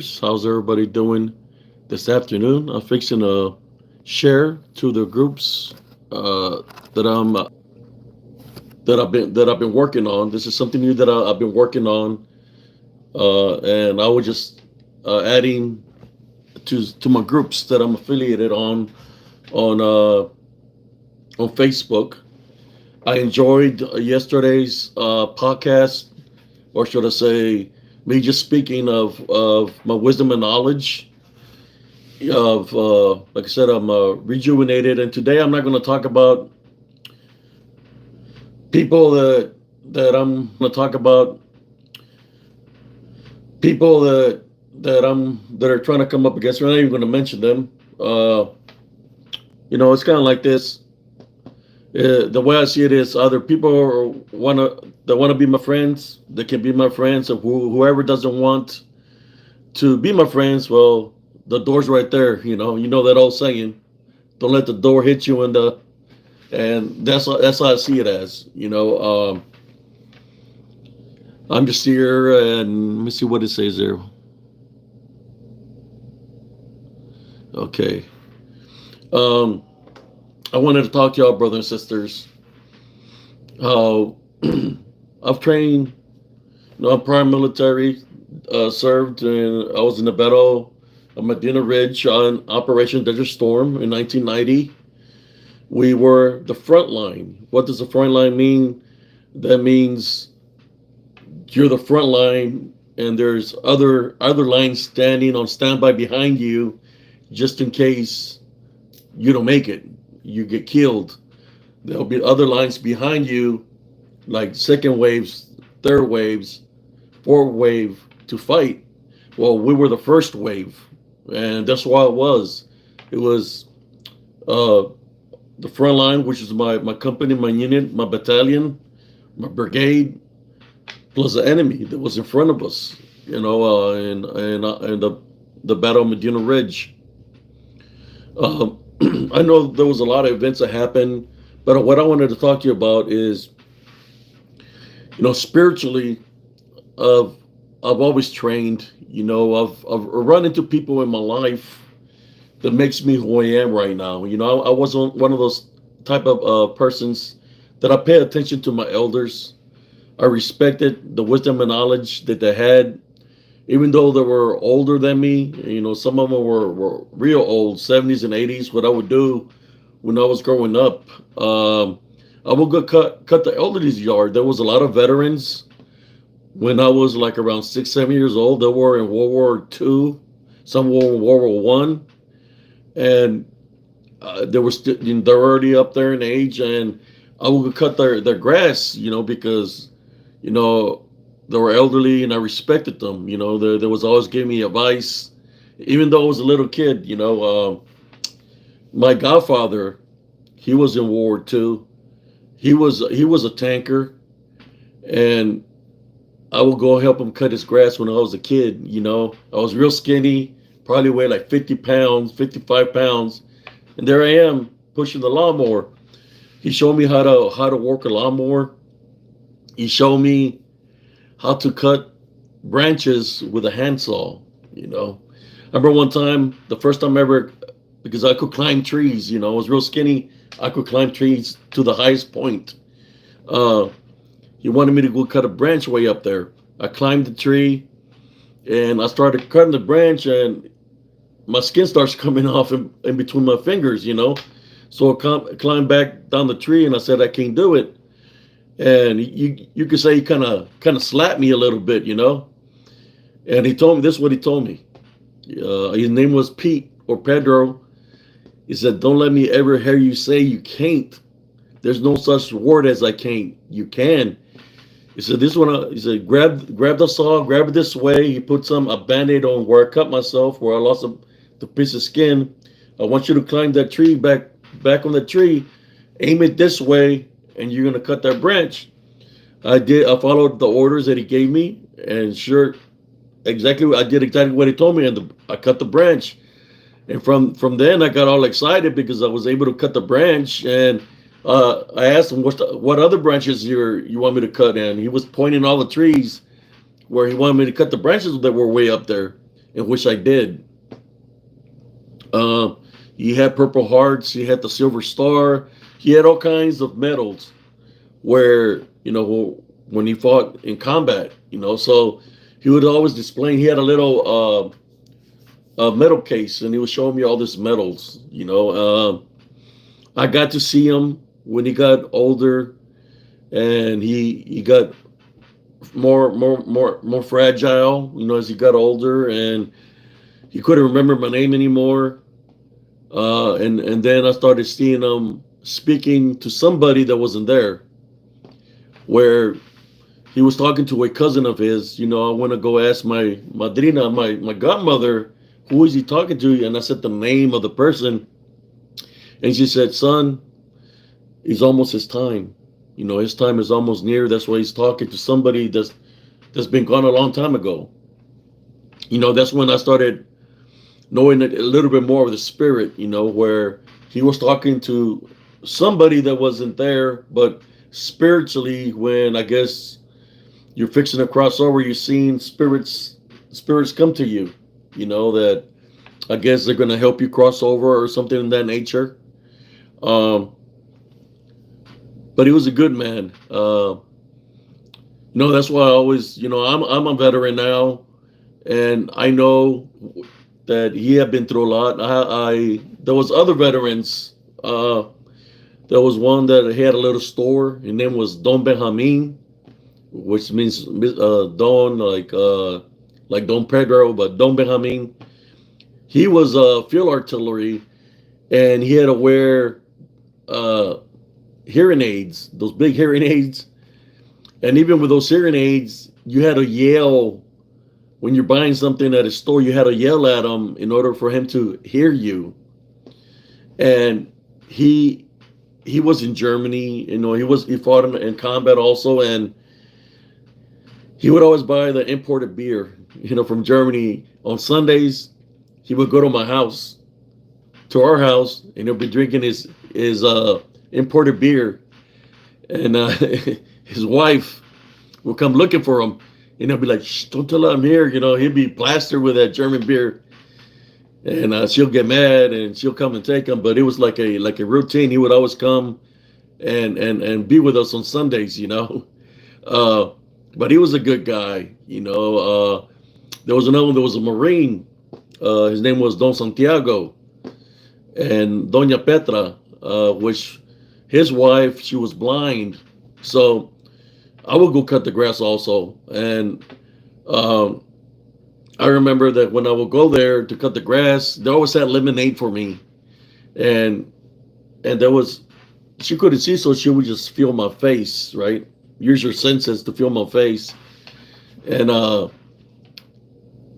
How's everybody doing this afternoon? I'm fixing to share to the groups uh, that I've been working on. This is something new that I've been working on, and I was just adding to my groups that I'm affiliated on on Facebook. I enjoyed yesterday's podcast, or should I say, me just speaking of my wisdom and knowledge of like I said, I'm rejuvenated, and today I'm not going to talk about people that I'm going to talk about people that are trying to come up against me. I'm not even going to mention them. It's kind of like this. The way I see it is, either people want to be my friends, they can be my friends, or whoever doesn't want to be my friends, well, the door's right there. You know that old saying, "Don't let the door hit you in the." And that's how I see it as. I'm just here, and let me see what it says there. Okay. Um, I wanted to talk to y'all, brothers and sisters. How I've trained. I'm prior military. Served, and I was in the battle of Medina Ridge on Operation Desert Storm in 1990. We were the front line. What does the front line mean? That means you're the front line, and there's other lines standing on standby behind you, just in case you don't make it, you get killed. There'll be other lines behind you, like second waves, third waves, fourth wave to fight. Well, we were the first wave, and that's why it was. It was uh, the front line, which is my company, my unit, my battalion, my brigade, plus the enemy that was in front of us. And the Battle of Medina Ridge. Um, I know there was a lot of events that happened, but what I wanted to talk to you about is, spiritually, I've I've always trained. I've run into people in my life that makes me who I am right now. I wasn't one of those type of persons that I pay attention to my elders. I respected the wisdom and knowledge that they had, even though they were older than me. Some of them were real old, 70s and 80s. What I would do when I was growing up, I would go cut the elderly's yard. There was a lot of veterans when I was like around 6, 7 years old. They were in World War II, some were in World War I, and they're already up there in age, and I would cut their grass, because you know they were elderly, and I respected them. There was always giving me advice, even though I was a little kid. My godfather, he was in World War II. He was a tanker, and I would go help him cut his grass when I was a kid. I was real skinny, probably weighed like 50 pounds, 55 pounds, and there I am pushing the lawnmower. He showed me how to work a lawnmower. He showed me how to cut branches with a handsaw. I remember one time, the first time ever, because I could climb trees. I was real skinny. I could climb trees to the highest point. Uh, he wanted me to go cut a branch way up there. I climbed the tree, and I started cutting the branch, and my skin starts coming off in between my fingers. So I climbed back down the tree, and I said I can't do it. And you could say he kind of slapped me a little bit. And he told me this is what he told me. His name was Pete or Pedro. He said, "Don't let me ever hear you say you can't. There's no such word as I can't. You can." He said, "This one." He said, "Grab the saw, grab it this way." He put a band-aid on where I cut myself, where I lost the piece of skin. "I want you to climb that tree back on the tree. Aim it this way, and you're gonna cut that branch." I did. I followed the orders that he gave me, and sure, I did exactly what he told me, and I cut the branch. And from then, I got all excited because I was able to cut the branch. And I asked him, "What other branches you want me to cut?" And he was pointing all the trees where he wanted me to cut the branches that were way up there. in which I did. Uh, he had Purple Hearts. He had the Silver Star. He had all kinds of medals where, when he fought in combat, so he would always display. He had a little medal case, and he was showing me all these medals. I got to see him when he got older, and he got more fragile, as he got older, and he couldn't remember my name anymore. And then I started seeing him speaking to somebody that wasn't there, where he was talking to a cousin of his. I want to go ask my madrina, my godmother, who is he talking to? And I said the name of the person, and she said, "Son, it's almost his time. His time is almost near. That's why he's talking to somebody that's been gone a long time ago." That's when I started knowing a little bit more of the spirit, where he was talking to somebody that wasn't there, but spiritually, when I guess you're fixing a crossover, you're seeing spirits come to you, that I guess they're going to help you cross over or something in that nature. But he was a good man. That's why I always, I'm a veteran now, and I know that he had been through a lot. There was other veterans. There was one that had a little store. His name was Don Benjamin, which means Don, like Don Pedro, but Don Benjamin. He was field artillery, and he had to wear hearing aids, those big hearing aids. And even with those hearing aids, you had to yell when you're buying something at a store. You had to yell at him in order for him to hear you. And he was in Germany. He fought in combat also, and he would always buy the imported beer, from Germany. On Sundays, he would go to my house, to our house, and he'll be drinking his imported beer, and his wife will come looking for him, and he'll be like, "Shh, don't tell her I'm here." He'll be plastered with that German beer, and she'll get mad, and she'll come and take him. But it was like a routine. He would always come and be with us on Sundays. But he was a good guy. There was another one. There was a Marine. His name was Don Santiago, and Doña Petra, which his wife, she was blind. So I would go cut the grass also. And I remember that when I would go there to cut the grass, they always had lemonade for me. And she couldn't see, so she would just feel my face, right? Use your senses to feel my face. And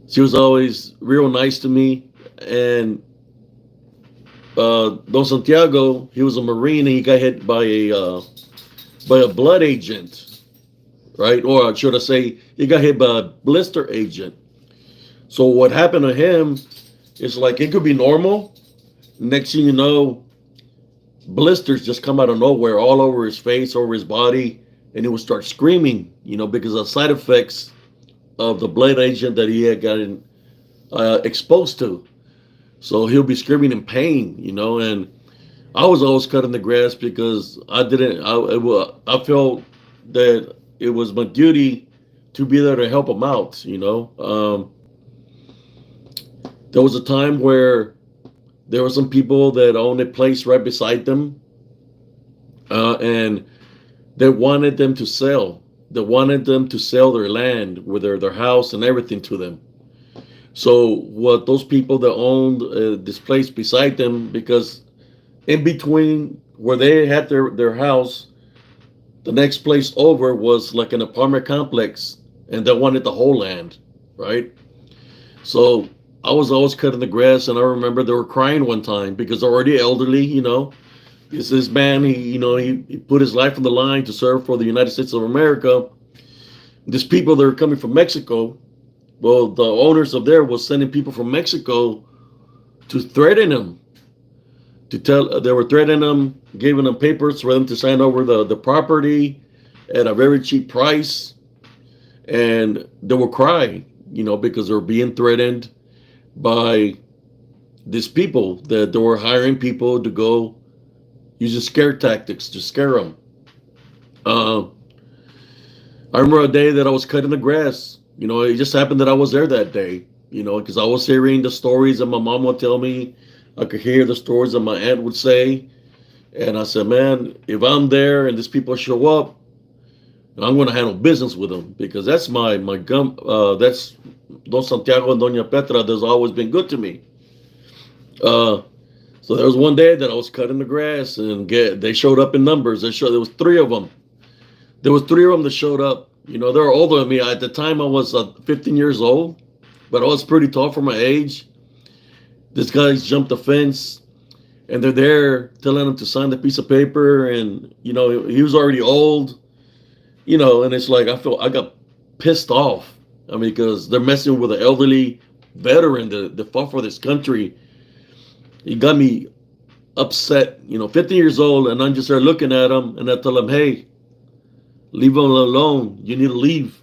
she was always real nice to me. And Don Santiago, he was a Marine, and he got hit by a blood agent, right? Or should I say, he got hit by a blister agent. So what happened to him is like it could be normal. Next thing you know, blisters just come out of nowhere, all over his face, over his body, and he would start screaming, because of side effects of the blood agent that he had gotten exposed to. So he'll be screaming in pain, and I was always cutting the grass because I felt that it was my duty to be there to help him out, There was a time where there were some people that owned a place right beside them, and they wanted them to sell. They wanted them to sell their land, with their house and everything to them. So what those people that owned this place beside them, because in between where they had their house, the next place over was like an apartment complex, and they wanted the whole land, right? So I was always cutting the grass, and I remember they were crying one time because they're already elderly, This man, he put his life on the line to serve for the United States of America. These people that are coming from Mexico, well, the owners of there was sending people from Mexico to threaten him. They were threatening him, giving them papers for them to sign over the property at a very cheap price. And they were crying, because they were being threatened. by these people that they were hiring people to go using scare tactics to scare them. Uh, I remember a day that I was cutting the grass. It just happened that I was there that day. Because I was hearing the stories that my mom would tell me. I could hear the stories that my aunt would say. And I said, man, if I'm there and these people show up, I'm going to handle business with them because that's my gum. That's Don Santiago and Doña Petra. That's always been good to me. Uh, so there was one day that I was cutting the grass and they showed up in numbers. There was three of them. There was three of them that showed up. They were older than me. At the time, I was 15 years old, but I was pretty tall for my age. This guys jumped the fence, and they're there telling him to sign the piece of paper. And he was already old. And it's like I got pissed off. I mean, because they're messing with an elderly veteran that fought for this country. It got me upset. 15 years old, and I'm just there looking at him, and I tell him, hey, leave him alone. You need to leave.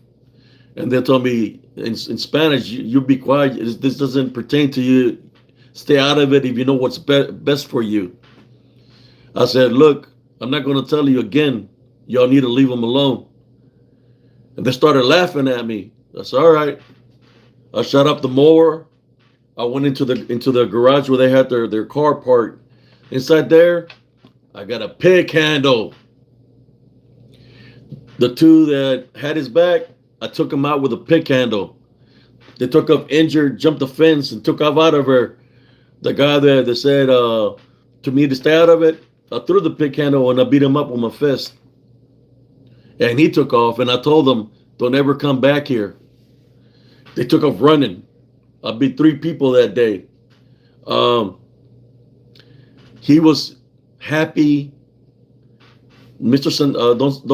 And they told me in Spanish, you be quiet. This doesn't pertain to you. Stay out of it if you know what's best for you. I said, look, I'm not going to tell you again. Y'all need to leave him alone. And they started laughing at me. I said, all right. I shut up the mower. I went into the garage where they had their car parked. Inside there, I got a pig handle. The two that had his back, I took him out with a pick handle. They took off injured, jumped the fence, and took off out of her. The guy that said to me to stay out of it, I threw the pick handle and I beat him up with my fist. And he took off, and I told them, don't ever come back here. They took off running. I beat 3 people that day. He was happy. Don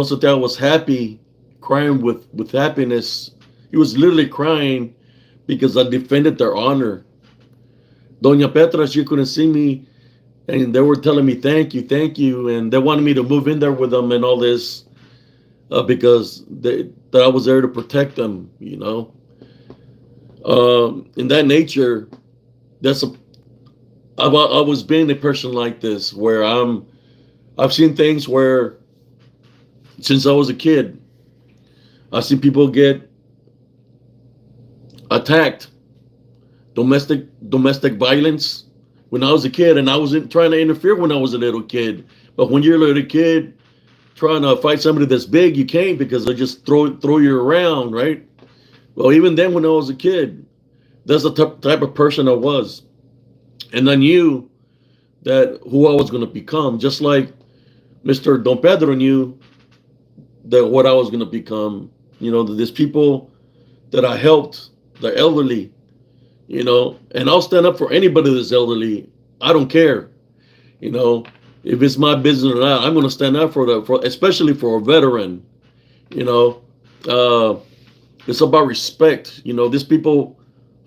Santiago was happy, crying with happiness. He was literally crying because I defended their honor. Doña Petra, she couldn't see me, and they were telling me thank you, and they wanted me to move in there with them and all this because that I was there to protect them. In that nature, I was being a person like this where I've seen things where, since I was a kid, I've seen people get attacked, domestic violence when I was a kid, and I wasn't trying to interfere when I was a little kid. But when you're a little kid trying to fight somebody that's big, you can't because they just throw you around, right? Well, even then, when I was a kid, that's the type of person I was, and I knew that who I was going to become, just like Mr. Don Pedro knew that what I was going to become. There's people that I helped, the elderly, and I'll stand up for anybody that's elderly. I don't care, if it's my business or not. I'm going to stand up especially for a veteran. It's about respect. These people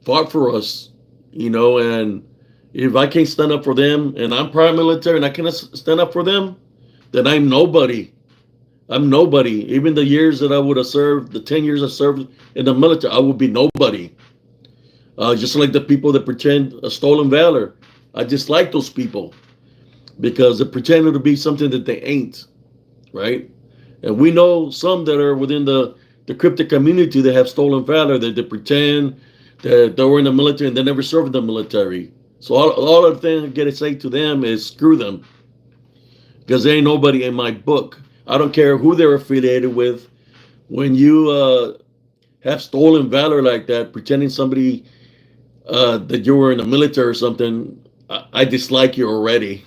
fought for us, and if I can't stand up for them, and I'm prior military and I cannot stand up for them, then I'm nobody. I'm nobody. Even the years that I would have served, the 10 years I served in the military, I would be nobody. Just like the people that pretend a stolen valor. I dislike those people because they're pretending to be something that they ain't, right? And we know some that are within the cryptic community that have stolen valor, that they pretend that they were in the military and they never served in the military. So all the thing I get to say to them is screw them, because there ain't nobody in my book. I don't care who they're affiliated with. When you have stolen valor like that, pretending somebody that you were in the military or something, I dislike you already.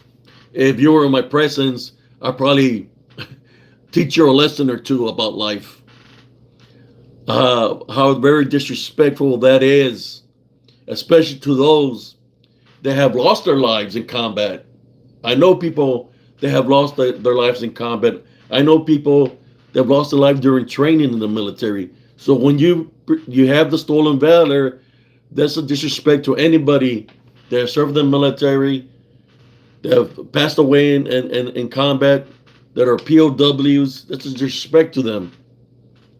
If you were in my presence, I'd probably teach you a lesson or two about life. How very disrespectful that is, especially to those that have lost their lives in combat. I know people that have lost their lives in combat. I know people that have lost their life during training in the military. So when you have the stolen valor, that's a disrespect to anybody that have served in the military, that have passed away in combat, that are POWs. That's a disrespect to them.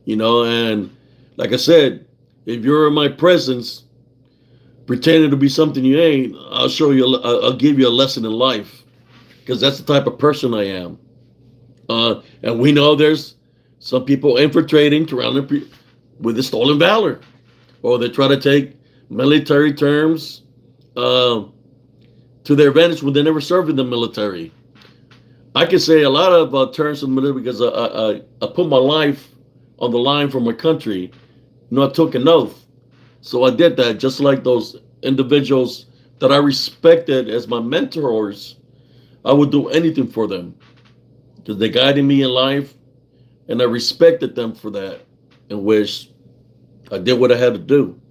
And like I said, if you're in my presence, pretending to be something you ain't, I'll show you. I'll give you a lesson in life, because that's the type of person I am. And we know there's some people infiltrating with the stolen valor, or they try to take military terms uh, to their advantage when they never served in the military. I can say a lot of terms in the military because I put my life on the line for my country. I took an oath. So I did that, just like those individuals that I respected as my mentors. I would do anything for them because they guided me in life, and I respected them for that, in which I did what I had to do.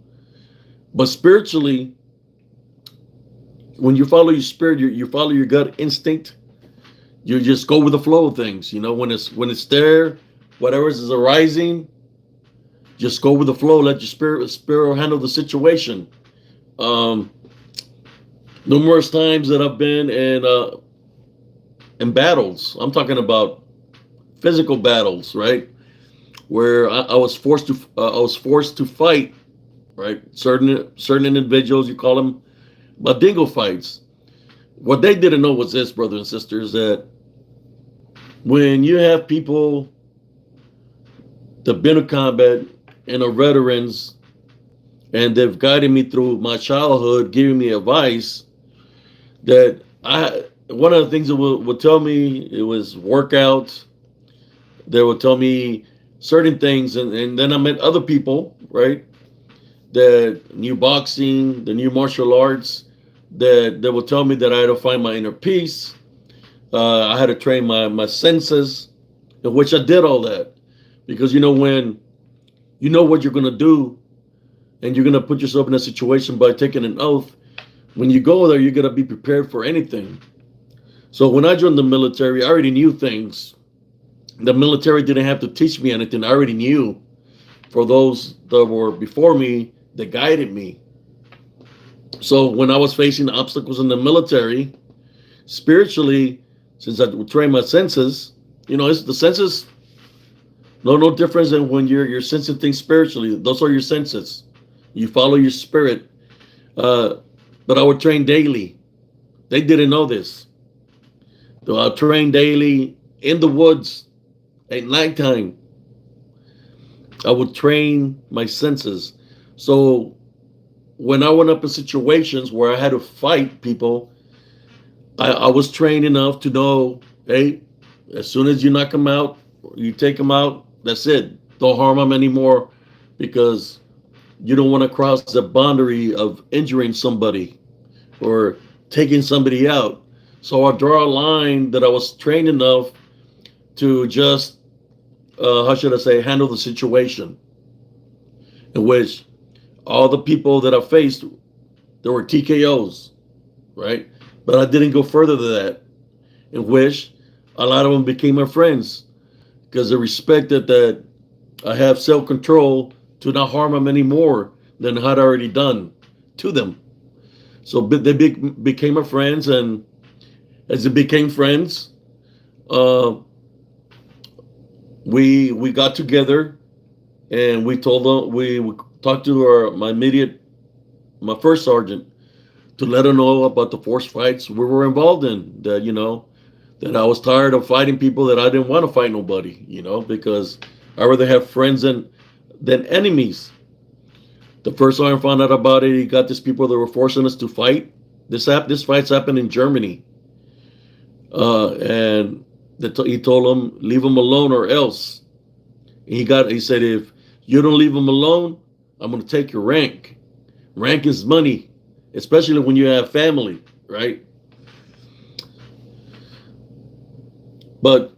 But spiritually, when you follow your spirit, you follow your gut instinct. You just go with the flow of things. When it's there, whatever is arising, just go with the flow. Let your spirit handle the situation. Um, Numerous times that I've been in battles. I'm talking about physical battles, right? Where I was forced to fight, right? Certain individuals, you call them dingo fights. What they didn't know was this, brothers and sisters, that when you have people that been in combat and are veterans, and they've guided me through my childhood, giving me advice, that one of the things that would tell me, it was workouts. They would tell me certain things, and then I met other people, right, that knew boxing, the new martial arts, that would tell me that I had to find my inner peace. I had to train my senses, in which I did all that. Because when you know what you're going to do, and you're going to put yourself in a situation by taking an oath, when you go there, you're going to be prepared for anything. So when I joined the military, I already knew things. The military didn't have to teach me anything. I already knew. For those that were before me, that guided me. So when I was facing obstacles in the military, spiritually, since I trained my senses, it's the senses. No difference than when you're sensing things spiritually. Those are your senses. You follow your spirit. But I would train daily. They didn't know this. So I trained daily in the woods at nighttime. I would train my senses. So when I went up in situations where I had to fight people, I was trained enough to know, hey, as soon as you knock them out, you take them out, that's it. Don't harm them anymore, because you don't want to cross the boundary of injuring somebody or taking somebody out. So I draw a line that I was trained enough to just, how should I say, handle the situation, in which all the people that I faced, there were TKOs, right? But I didn't go further than that, in which a lot of them became my friends, because they respected that I have self-control to not harm them any more than I had already done to them. So they became my friends, and as they became friends, we got together, and we told them, we talked to my first sergeant, to let her know about the force fights we were involved in. That I was tired of fighting people, that I didn't want to fight nobody, because I rather have friends than enemies. The first time I found out about it, he got these people that were forcing us to fight. This fights happened in Germany, and he told them, leave them alone or else. He said, if you don't leave them alone, I'm going to take your rank. Rank is money, especially when you have family, right? But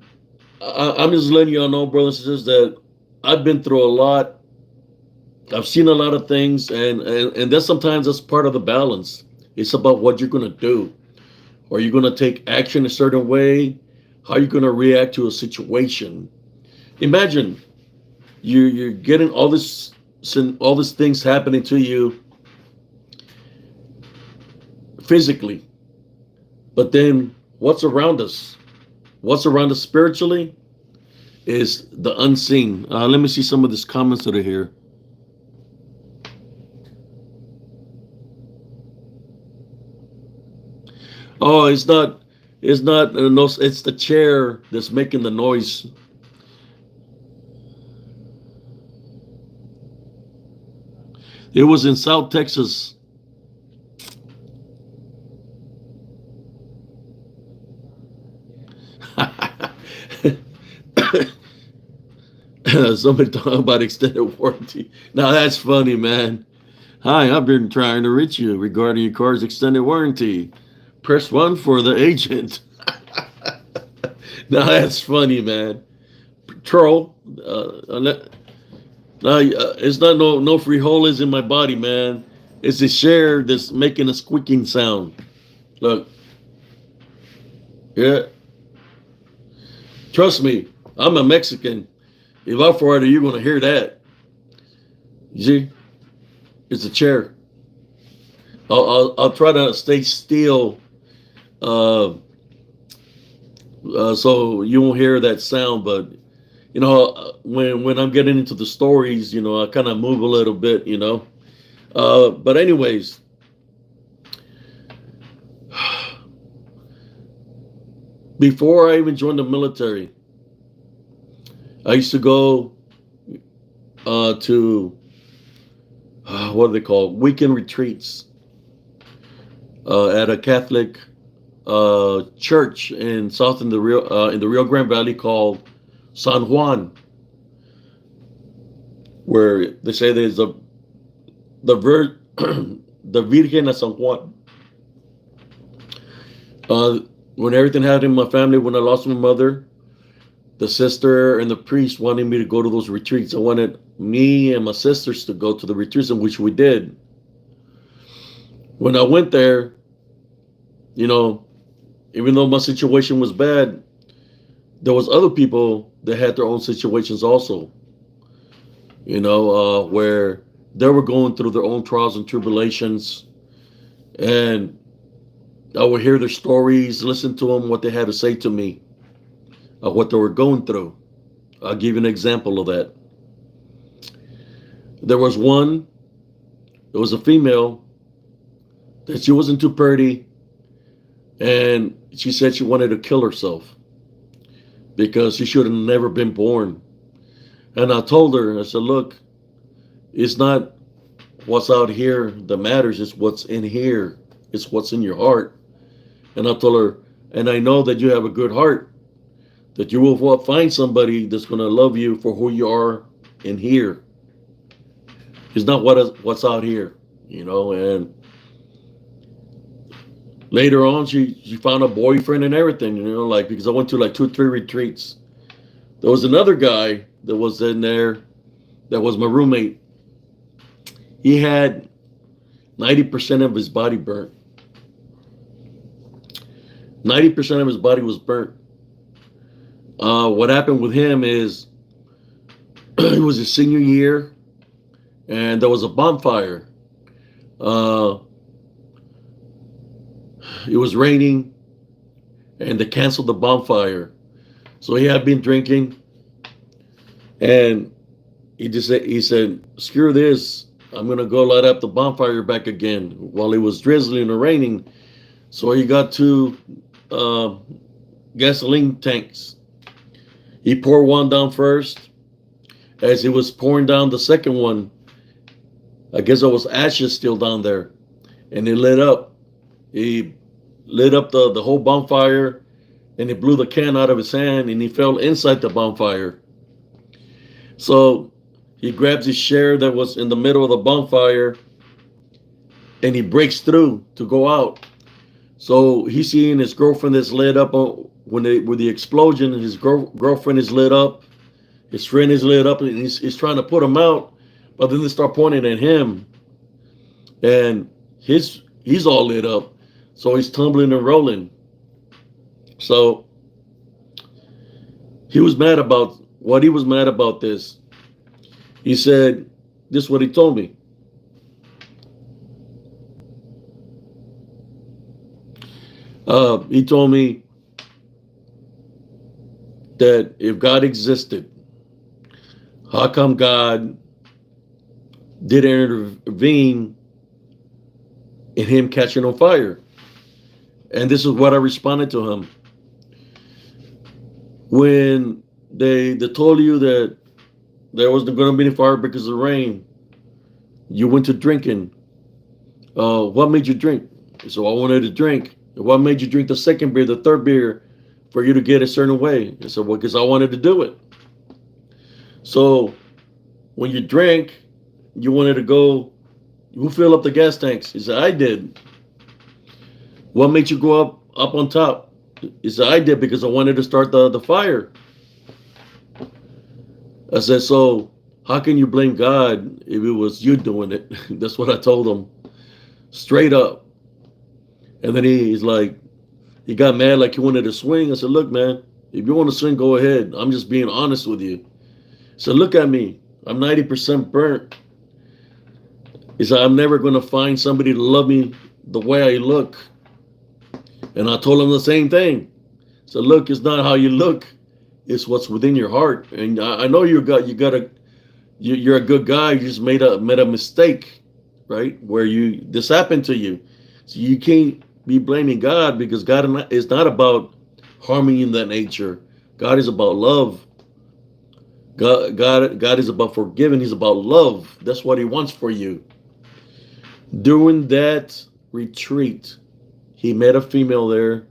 I'm just letting y'all know, brothers and sisters, that I've been through a lot. I've seen a lot of things, and that's part of the balance. It's about what you're going to do. Are you going to take action a certain way? How are you going to react to a situation? Imagine you're getting all these things happening to you physically, but then what's around us? What's around us spiritually is the unseen. Let me see some of these comments that are here. Oh, it's not no, it's the chair that's making the noise. It was in South Texas. Somebody talking about extended warranty. Now that's funny, man. Hi, I've been trying to reach you regarding your car's extended warranty. Press 1 for the agent. Now that's funny, man. Troll. No, it's not no free holies in my body, man. It's the share that's making a squeaking sound. Look, yeah, trust me, I'm a Mexican. If I fart, you're gonna hear that. You see, it's a chair. I'll try to stay still, uh, so you won't hear that sound. But when I'm getting into the stories, I kind of move a little bit. But anyways, before I even joined the military, I used to go to what are they called? Weekend retreats at a Catholic church in the Rio Grande Valley called San Juan, where they say there's the the Virgen of San Juan. Uh, when everything happened in my family, when I lost my mother, the sister and the priest wanted me to go to those retreats. I wanted me and my sisters to go to the retreats, in which we did. When I went there, you know, even though my situation was bad, there was other people that had their own situations also. Where they were going through their own trials and tribulations, and I would hear their stories, listen to them, what they had to say to me, what they were going through. I'll give you an example of that. There was one, there was a female that she wasn't too pretty, and she said she wanted to kill herself because she should have never been born. And I told her, I said, look, it's not what's out here that matters, it's what's in here, it's what's in your heart. And I told her, and I know that you have a good heart, that you will find somebody that's going to love you for who you are in here. It's not what's out here, and later on she found a boyfriend and everything, because I went to like 2 3 retreats. There was another guy that was in there that was my roommate. He had 90% of his body burnt. 90% of his body was burnt. What happened with him is it was his senior year, and there was a bonfire. Uh, it was raining, and they canceled the bonfire. So he had been drinking, and he said, screw this, I'm gonna go light up the bonfire back again while it was drizzling and raining. So he got 2 gasoline tanks. He poured one down first. As he was pouring down the second one, I guess there was ashes still down there, and it lit up. He lit up the whole bonfire, and he blew the can out of his hand, and he fell inside the bonfire. So he grabs his chair that was in the middle of the bonfire, and he breaks through to go out. So he's seeing his girlfriend that's lit up with the explosion. His girlfriend is lit up. His friend is lit up, and he's trying to put him out, but then they start pointing at him, and he's all lit up. So he's tumbling and rolling. So he was mad about this. He said, this is what he told me. He told me that if God existed, how come God didn't intervene in him catching on fire? And this is what I responded to him. When they told you that there wasn't going to be any fire because of the rain, you went to drinking. What made you drink? So I wanted to drink. What made you drink the second beer, the third beer, for you to get a certain way? I said, well, because I wanted to do it. So when you drank, you wanted to go, who filled up the gas tanks? He said, I did. What made you go up on top? He said, I did because I wanted to start the fire. I said, so how can you blame God if it was you doing it? That's what I told him, straight up. And then he's like, he got mad like he wanted to swing. I said, look, man, if you want to swing, go ahead. I'm just being honest with you. So look at me. I'm 90% burnt. He said, I'm never going to find somebody to love me the way I look. And I told him the same thing. So look, it's not how you look. It's what's within your heart. And I know you're a good guy. You just made a mistake, right? Where this happened to you. So you can't be blaming God, because God is not about harming in that nature. God is about love. God is about forgiving. He's about love. That's what he wants for you. During that retreat, he met a female there,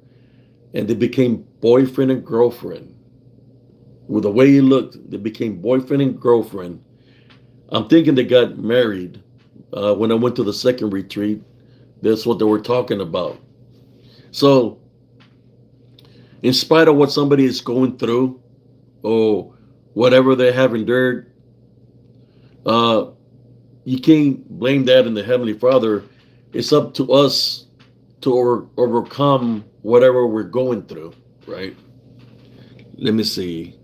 and they became boyfriend and girlfriend. With the way he looked, they became boyfriend and girlfriend. I'm thinking they got married. When I went to the second retreat, that's what they were talking about. So, in spite of what somebody is going through, or whatever they have endured, you can't blame that in the Heavenly Father. It's up to us to overcome whatever we're going through, right? Let me see.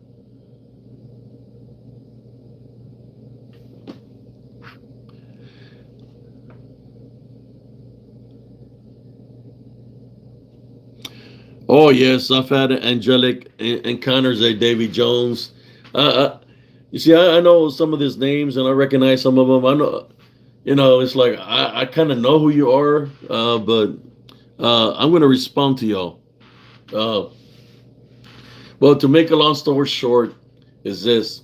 Oh yes, I've had angelic encounters at Davy Jones. You see, I know some of these names and I recognize some of them. I know, it's like I kind of know who you are, but I'm going to respond to y'all. Uh, well, to make a long story short, is this: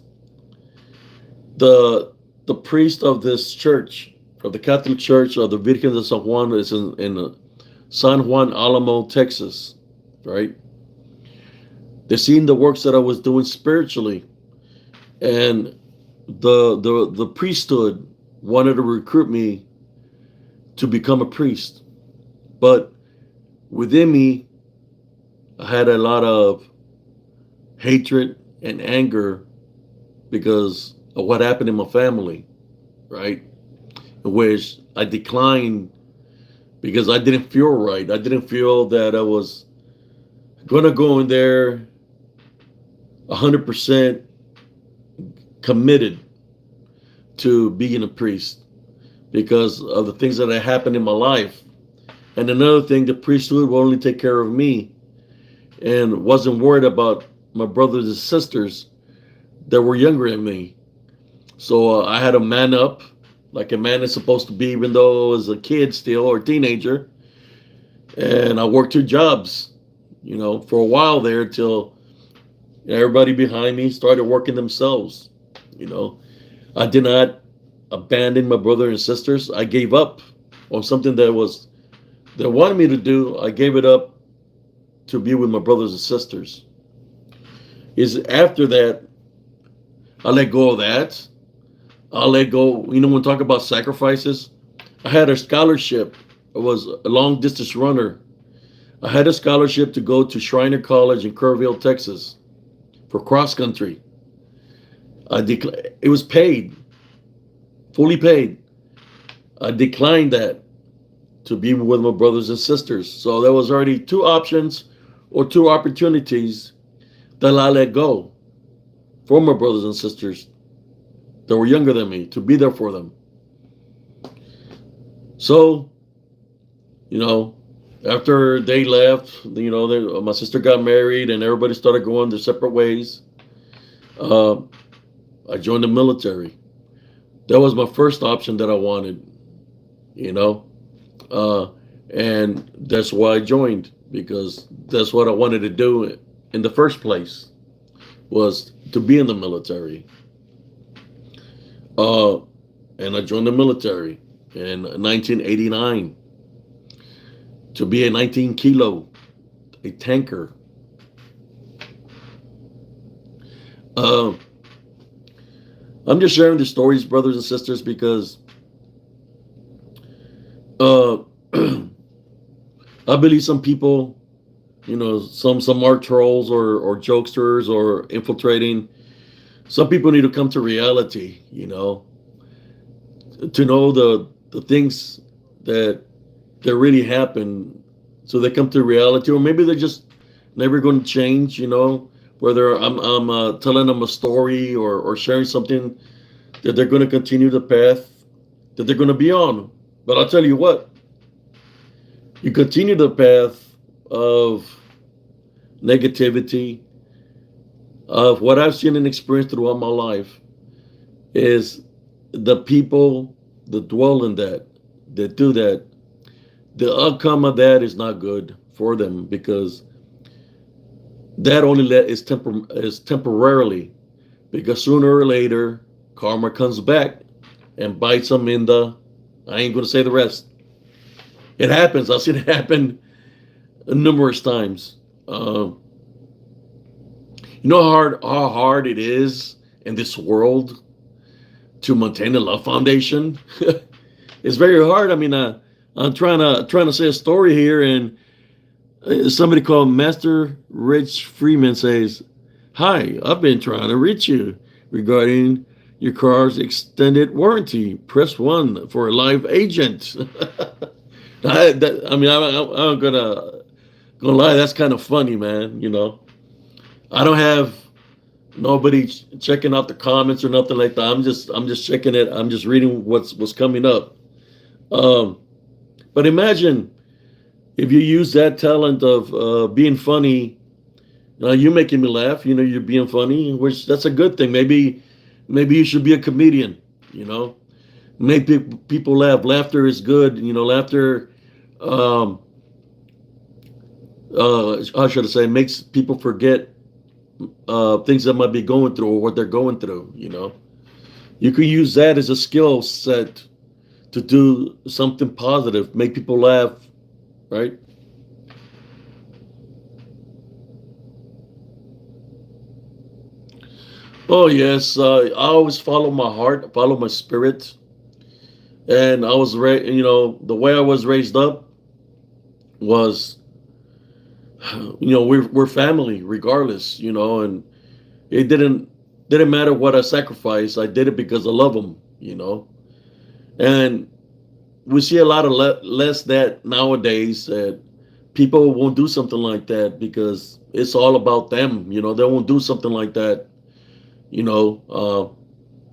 the the priest of this church, of the Catholic Church of the Virgen de San Juan, is in San Juan Alamo, Texas, right? They seen the works that I was doing spiritually, and the priesthood wanted to recruit me to become a priest, but within me, I had a lot of hatred and anger because of what happened in my family, right? In which I declined because I didn't feel right. I didn't feel that I was going to go in there 100% committed to being a priest because of the things that had happened in my life. And another thing, the priesthood will only take care of me and wasn't worried about my brothers and sisters that were younger than me. So I had to man up like a man is supposed to be, even though I was a kid still or a teenager. And I worked 2 jobs, for a while there till everybody behind me started working themselves. You know, I did not abandon my brother and sisters. I gave up on something that they wanted me to do. I gave it up to be with my brothers and sisters. Is after that, I let go of that. I let go. When we talk about sacrifices, I had a scholarship. I was a long distance runner. I had a scholarship to go to Shriner College in Kerrville, Texas, for cross country. It was paid, fully paid. I declined that to be with my brothers and sisters. So there was already 2 options or 2 opportunities that I let go for my brothers and sisters that were younger than me, to be there for them. So, after they left, my sister got married and everybody started going their separate ways. I joined the military. That was my first option that I wanted, and that's why I joined, because that's what I wanted to do in the first place, was to be in the military. Uh, and I joined the military in 1989 to be a 19 kilo, a tanker. Uh, I'm just sharing the stories, brothers and sisters, because uh, I believe some people, some are trolls or jokesters or infiltrating. Some people need to come to reality, to know the things that really happen, so they come to reality, or maybe they're just never going to change. Whether I'm telling them a story or sharing something that they're going to continue the path that they're going to be on. But I'll tell you what, you continue the path of negativity, of what I've seen and experienced throughout my life, is the people that dwell in that do that, the outcome of that is not good for them, because that only is temporarily, because sooner or later karma comes back and bites them in the, I ain't going to say the rest. It happens. I've seen it happen numerous times. How hard it is in this world to maintain a love foundation. It's very hard. I mean, I'm trying to say a story here, and somebody called Master Rich Freeman says, "Hi, I've been trying to reach you regarding your car's extended warranty. Press 1 for a live agent." I'm gonna lie. That's kind of funny, man. I don't have nobody checking out the comments or nothing like that. I'm just checking it. I'm just reading what's coming up. Um, but imagine if you use that talent of being funny. You're making me laugh. You're being funny, which that's a good thing. Maybe you should be a comedian. Make people laugh. Laughter is good. Laughter. Um, how should I say? Makes people forget things that might be going through or what they're going through. You can use that as a skill set to do something positive, make people laugh, right? Oh yes, I always follow my heart, follow my spirit, and I was the way I was raised up was, we're family regardless, and it didn't matter what I sacrificed. I did it because I love them. And we see a lot of less that nowadays, that people won't do something like that because it's all about them. They won't do something like that. you know.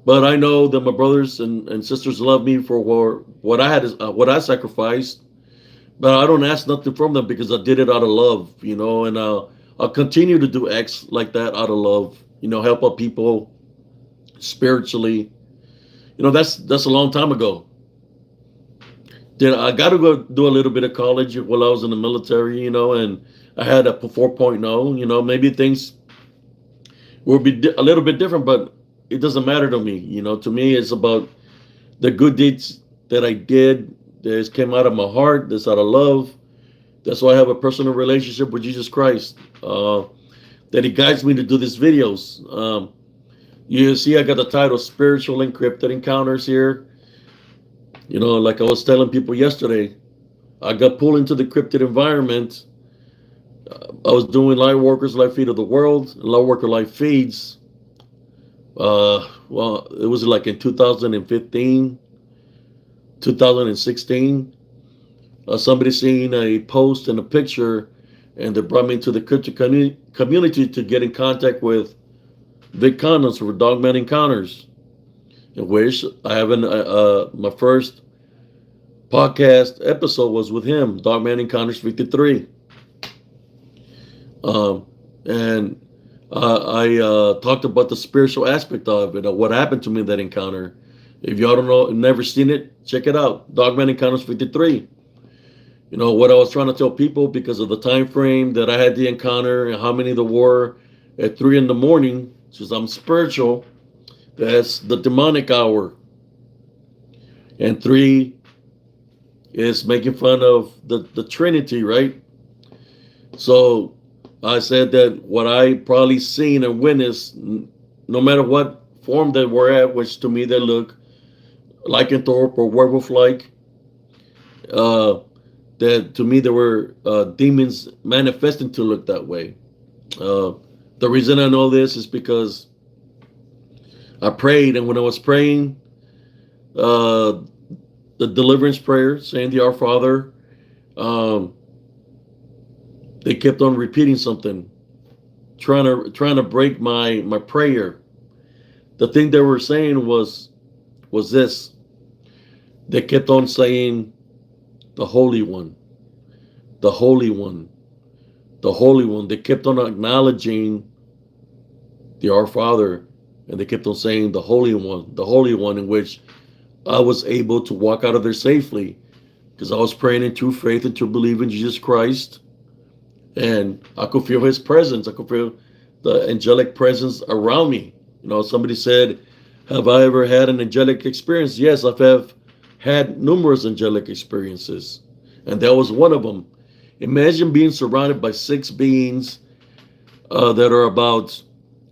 But I know that my brothers and sisters love me for what I had, what I sacrificed. But I don't ask nothing from them because I did it out of love, and I'll continue to do acts like that out of love, help out people spiritually. That's a long time ago. Then I got to go do a little bit of college while I was in the military, and I had a 4.0. Maybe things will be a little bit different, but it doesn't matter to me. To me, it's about the good deeds that I did. That came out of my heart. That's out of love. That's why I have a personal relationship with Jesus Christ. That He guides me to do these videos. You see, I got the title "Spiritual Encrypted Encounters" here. Like I was telling people yesterday, I got pulled into the cryptid environment. I was doing Light Workers, Light Feed of the World, Light Worker, Light Feeds. Well, it was like in 2015, 2016. Somebody seen a post and a picture, and they brought me into the cryptid community to get in contact with Vic Condoms for Dogman Encounters, in which I have my first podcast episode was with him, Dogman Encounters 53. And I talked about the spiritual aspect of it, what happened to me in that encounter. If y'all don't know, never seen it, check it out. Dogman Encounters 53. You know what I was trying to tell people, because of the time frame that I had the encounter and how many there were at 3 in the morning, since I'm spiritual, that's the demonic hour. And three is making fun of the Trinity, right? So I said that what I probably seen and witnessed, no matter what form they were at, which to me they look lycanthrope or werewolf like, uh, that to me there were demons manifesting to look that way. Uh, the reason I know this is because I prayed, and when I was praying, uh, the deliverance prayer, saying the Our Father, um, they kept on repeating something, trying to break my prayer. The thing they were saying was this. They kept on saying, the Holy One, the Holy One, the Holy One. They kept on acknowledging the Our Father, and they kept on saying the Holy One, in which I was able to walk out of there safely because I was praying in true faith and true belief in Jesus Christ, and I could feel His presence. I could feel the angelic presence around me. You know, somebody said, "Have I ever had an angelic experience?" Yes, I've have had numerous angelic experiences, and that was one of them. Imagine being surrounded by six beings that are about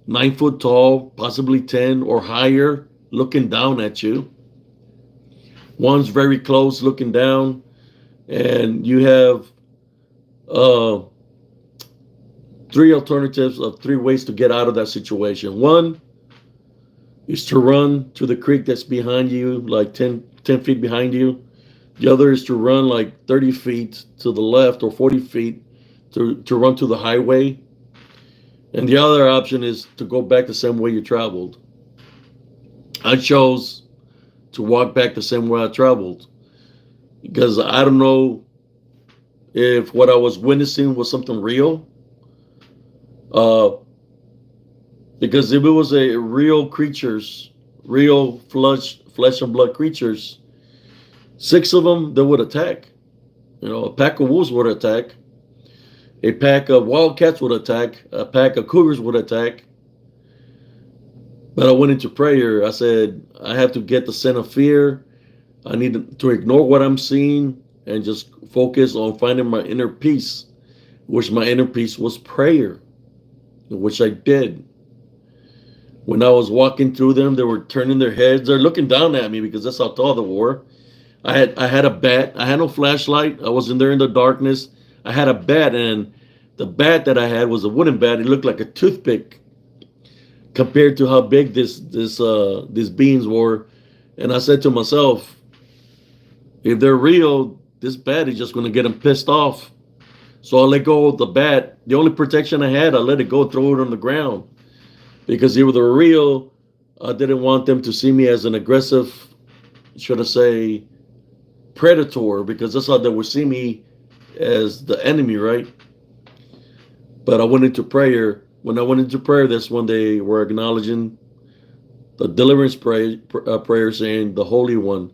9 foot tall, possibly 10 or higher, looking down at you. One's very close, looking down, and you have uh, three alternatives of three ways to get out of that situation. One is to run to the creek that's behind you, like 10 feet behind you. The other is to run like 30 feet to the left or 40 feet to run to the highway. And the other option is to go back the same way you traveled. I chose to walk back the same way I traveled because I don't know if what I was witnessing was something real. Uh, because if it was a real creatures, real flesh and blood creatures, six of them they would attack. You know, a pack of wolves would attack. A pack of wildcats would attack. A pack of cougars would attack. But I went into prayer. I said, I have to get the sin of fear. I need to ignore what I'm seeing and just focus on finding my inner peace, which my inner peace was prayer, which I did. When I was walking through them, they were turning their heads. They're looking down at me because that's how tall they were. I had a bat. I had no flashlight. I was in there in the darkness. I had a bat, and the bat that I had was a wooden bat. It looked like a toothpick compared to how big these beings were. And I said to myself, if they're real, this bat is just going to get them pissed off. So I let go of the bat. The only protection I had, I let it go, throw it on the ground. Because if they were real, I didn't want them to see me as an aggressive, should I say, predator, because that's how they would see me, as the enemy, right? But I went into prayer. When I went into prayer, that's when they were acknowledging the deliverance prayer, saying, the Holy One.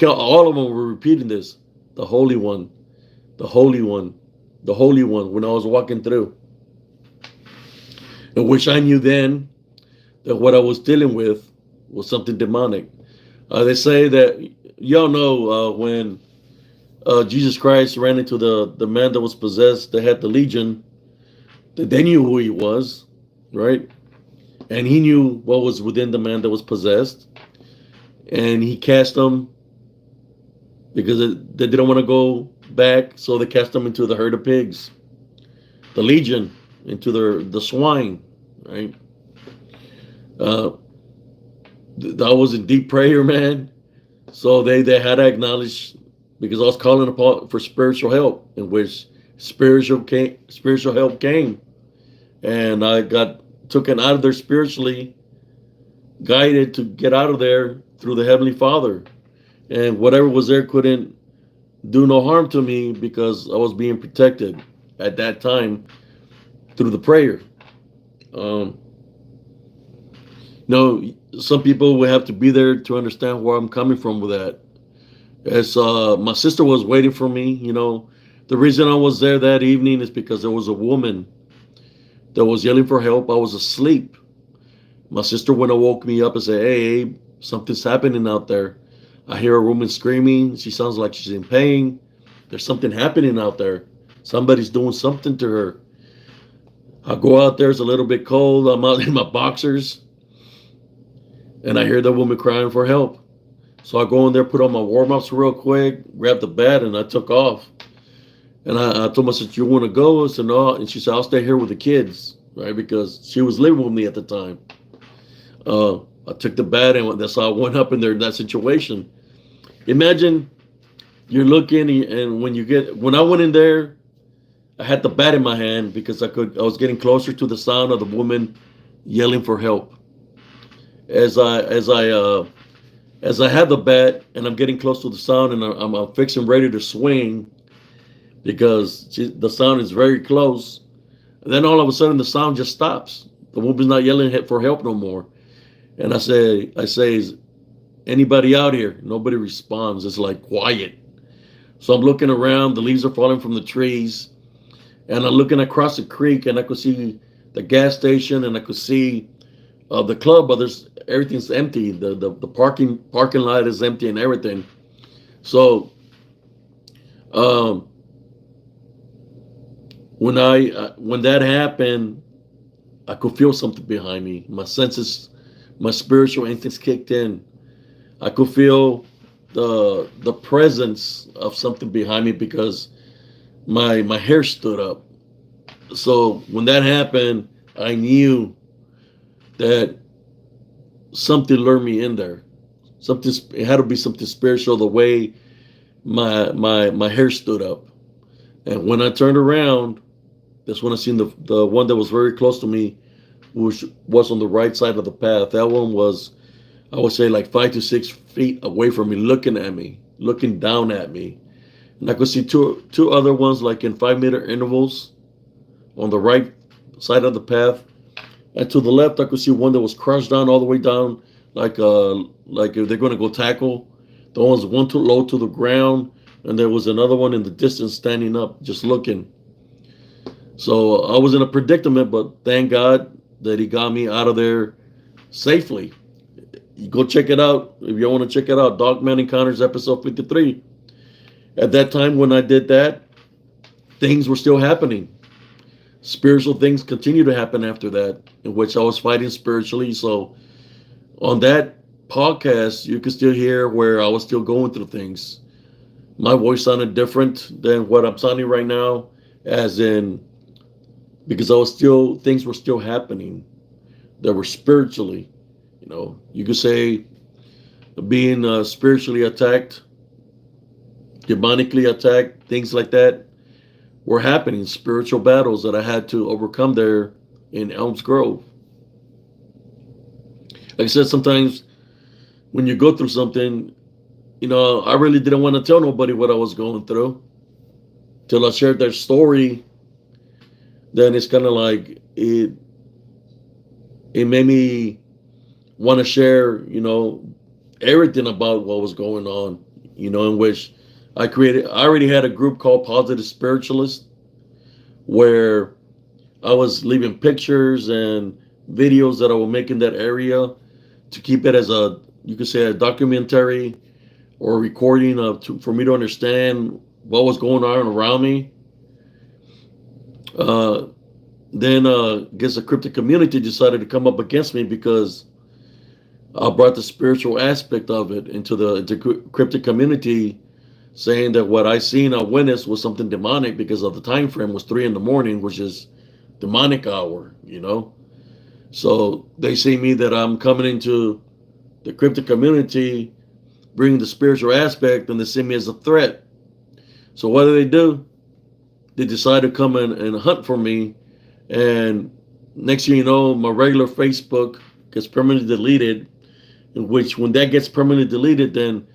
All of them were repeating this, the Holy One, the Holy One, the Holy One, when I was walking through. In which I knew then that what I was dealing with was something demonic. They say that, y'all know, when Jesus Christ ran into the man that was possessed, that had the legion, that they knew who he was, right? And he knew what was within the man that was possessed. And he cast them because they didn't want to go back, so they cast them into the herd of pigs, the legion, into the swine, right? That was in deep prayer, man. So they had to acknowledge, because I was calling upon for spiritual help, in which spiritual help came, and I got taken out of there spiritually, guided to get out of there through the Heavenly Father, and whatever was there couldn't do no harm to me because I was being protected at that time through the prayer. No, some people will have to be there to understand where I'm coming from with that. As my sister was waiting for me, the reason I was there that evening is because there was a woman that was yelling for help. I was asleep. My sister went and woke me up and said, "Hey, Abe, something's happening out there. I hear a woman screaming. She sounds like she's in pain. There's something happening out there. Somebody's doing something to her." I go out there. It's a little bit cold. I'm out in my boxers, and I hear the woman crying for help. So I go in there, put on my warm ups real quick, grab the bat, and I took off. And I told my sister, "You want to go?" I said, "No." And she said, "I'll stay here with the kids," right? Because she was living with me at the time. I took the bat, and that's how I went up in there in that situation. Imagine you're looking, and when I went in there, I had the bat in my hand because I was getting closer to the sound of the woman yelling for help. As I as I as I had the bat and I'm getting close to the sound, and I'm fixing ready to swing because the sound is very close. And then all of a sudden the sound just stops. The woman's not yelling for help no more. And I say, "Is anybody out here?" Nobody responds. It's like quiet. So I'm looking around. The leaves are falling from the trees, and I'm looking across the creek, and I could see the gas station, and I could see the club, but everything's empty. The parking lot is empty and everything. So um, when that happened, I could feel something behind me. My senses, my spiritual instincts kicked in. I could feel the presence of something behind me because my hair stood up. So when that happened, I knew that something lured me in there. Something, it had to be something spiritual. The way my hair stood up, and when I turned around, that's when I seen the one that was very close to me, which was on the right side of the path. That one was, I would say, like 5 to 6 feet away from me, looking at me, looking down at me. And I could see two other ones like in 5 meter intervals on the right side of the path. And to the left, I could see one that was crushed down all the way down, like if they're going to go tackle. The one was one too low to the ground, and there was another one in the distance standing up, just looking. So I was in a predicament, but thank God that He got me out of there safely. You go check it out if you want to check it out. Dogman Encounters episode 53. At that time when I did that, things were still happening. Spiritual things continue to happen after that, in which I was fighting spiritually. So on that podcast, you can still hear where I was still going through things. My voice sounded different than what I'm sounding right now, as in because I was still things were still happening that were spiritually. You could say being spiritually attacked, demonically attacked, things like that were happening, spiritual battles that I had to overcome there in Elms Grove. Like I said, sometimes when you go through something, I really didn't want to tell nobody what I was going through till I shared that story. Then it's kind of like it made me want to share, everything about what was going on, in which I already had a group called Positive Spiritualist, where I was leaving pictures and videos that I would make in that area to keep it as you could say, a documentary or a recording for me to understand what was going on around me. Then I guess the cryptic community decided to come up against me because I brought the spiritual aspect of it into the cryptic community, saying that what I seen, I witnessed was something demonic because of the time frame was 3 a.m, which is demonic hour. So they see me that I'm coming into the cryptic community, bringing the spiritual aspect, and they see me as a threat. So what do? They decide to come in and hunt for me. And next thing you know, my regular Facebook gets permanently deleted, in which when that gets permanently deleted, then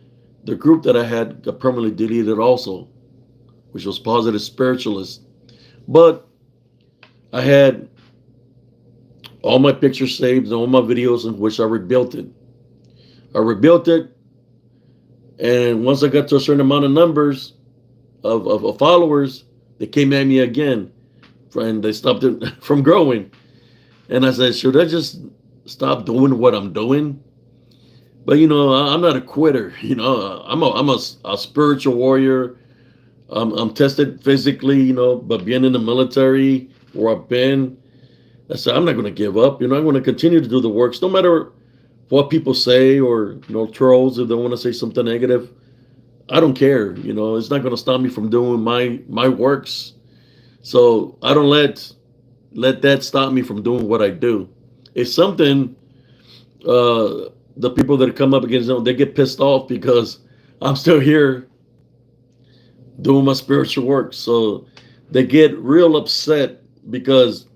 the group that I had got permanently deleted also, which was Positive Spiritualist. But I had all my pictures saved and all my videos in which I rebuilt it. And once I got to a certain amount of numbers of followers, they came at me again, and they stopped it from growing. And I said, should I just stop doing what I'm doing? But I'm not a quitter. I'm a spiritual warrior. I'm tested physically, but being in the military where I've been, I said I'm not going to give up. I'm going to continue to do the works, no matter what people say, or trolls if they want to say something negative. I don't care. It's not going to stop me from doing my works. So I don't let that stop me from doing what I do. It's something. The people that come up against them, they get pissed off because I'm still here doing my spiritual work. So they get real upset because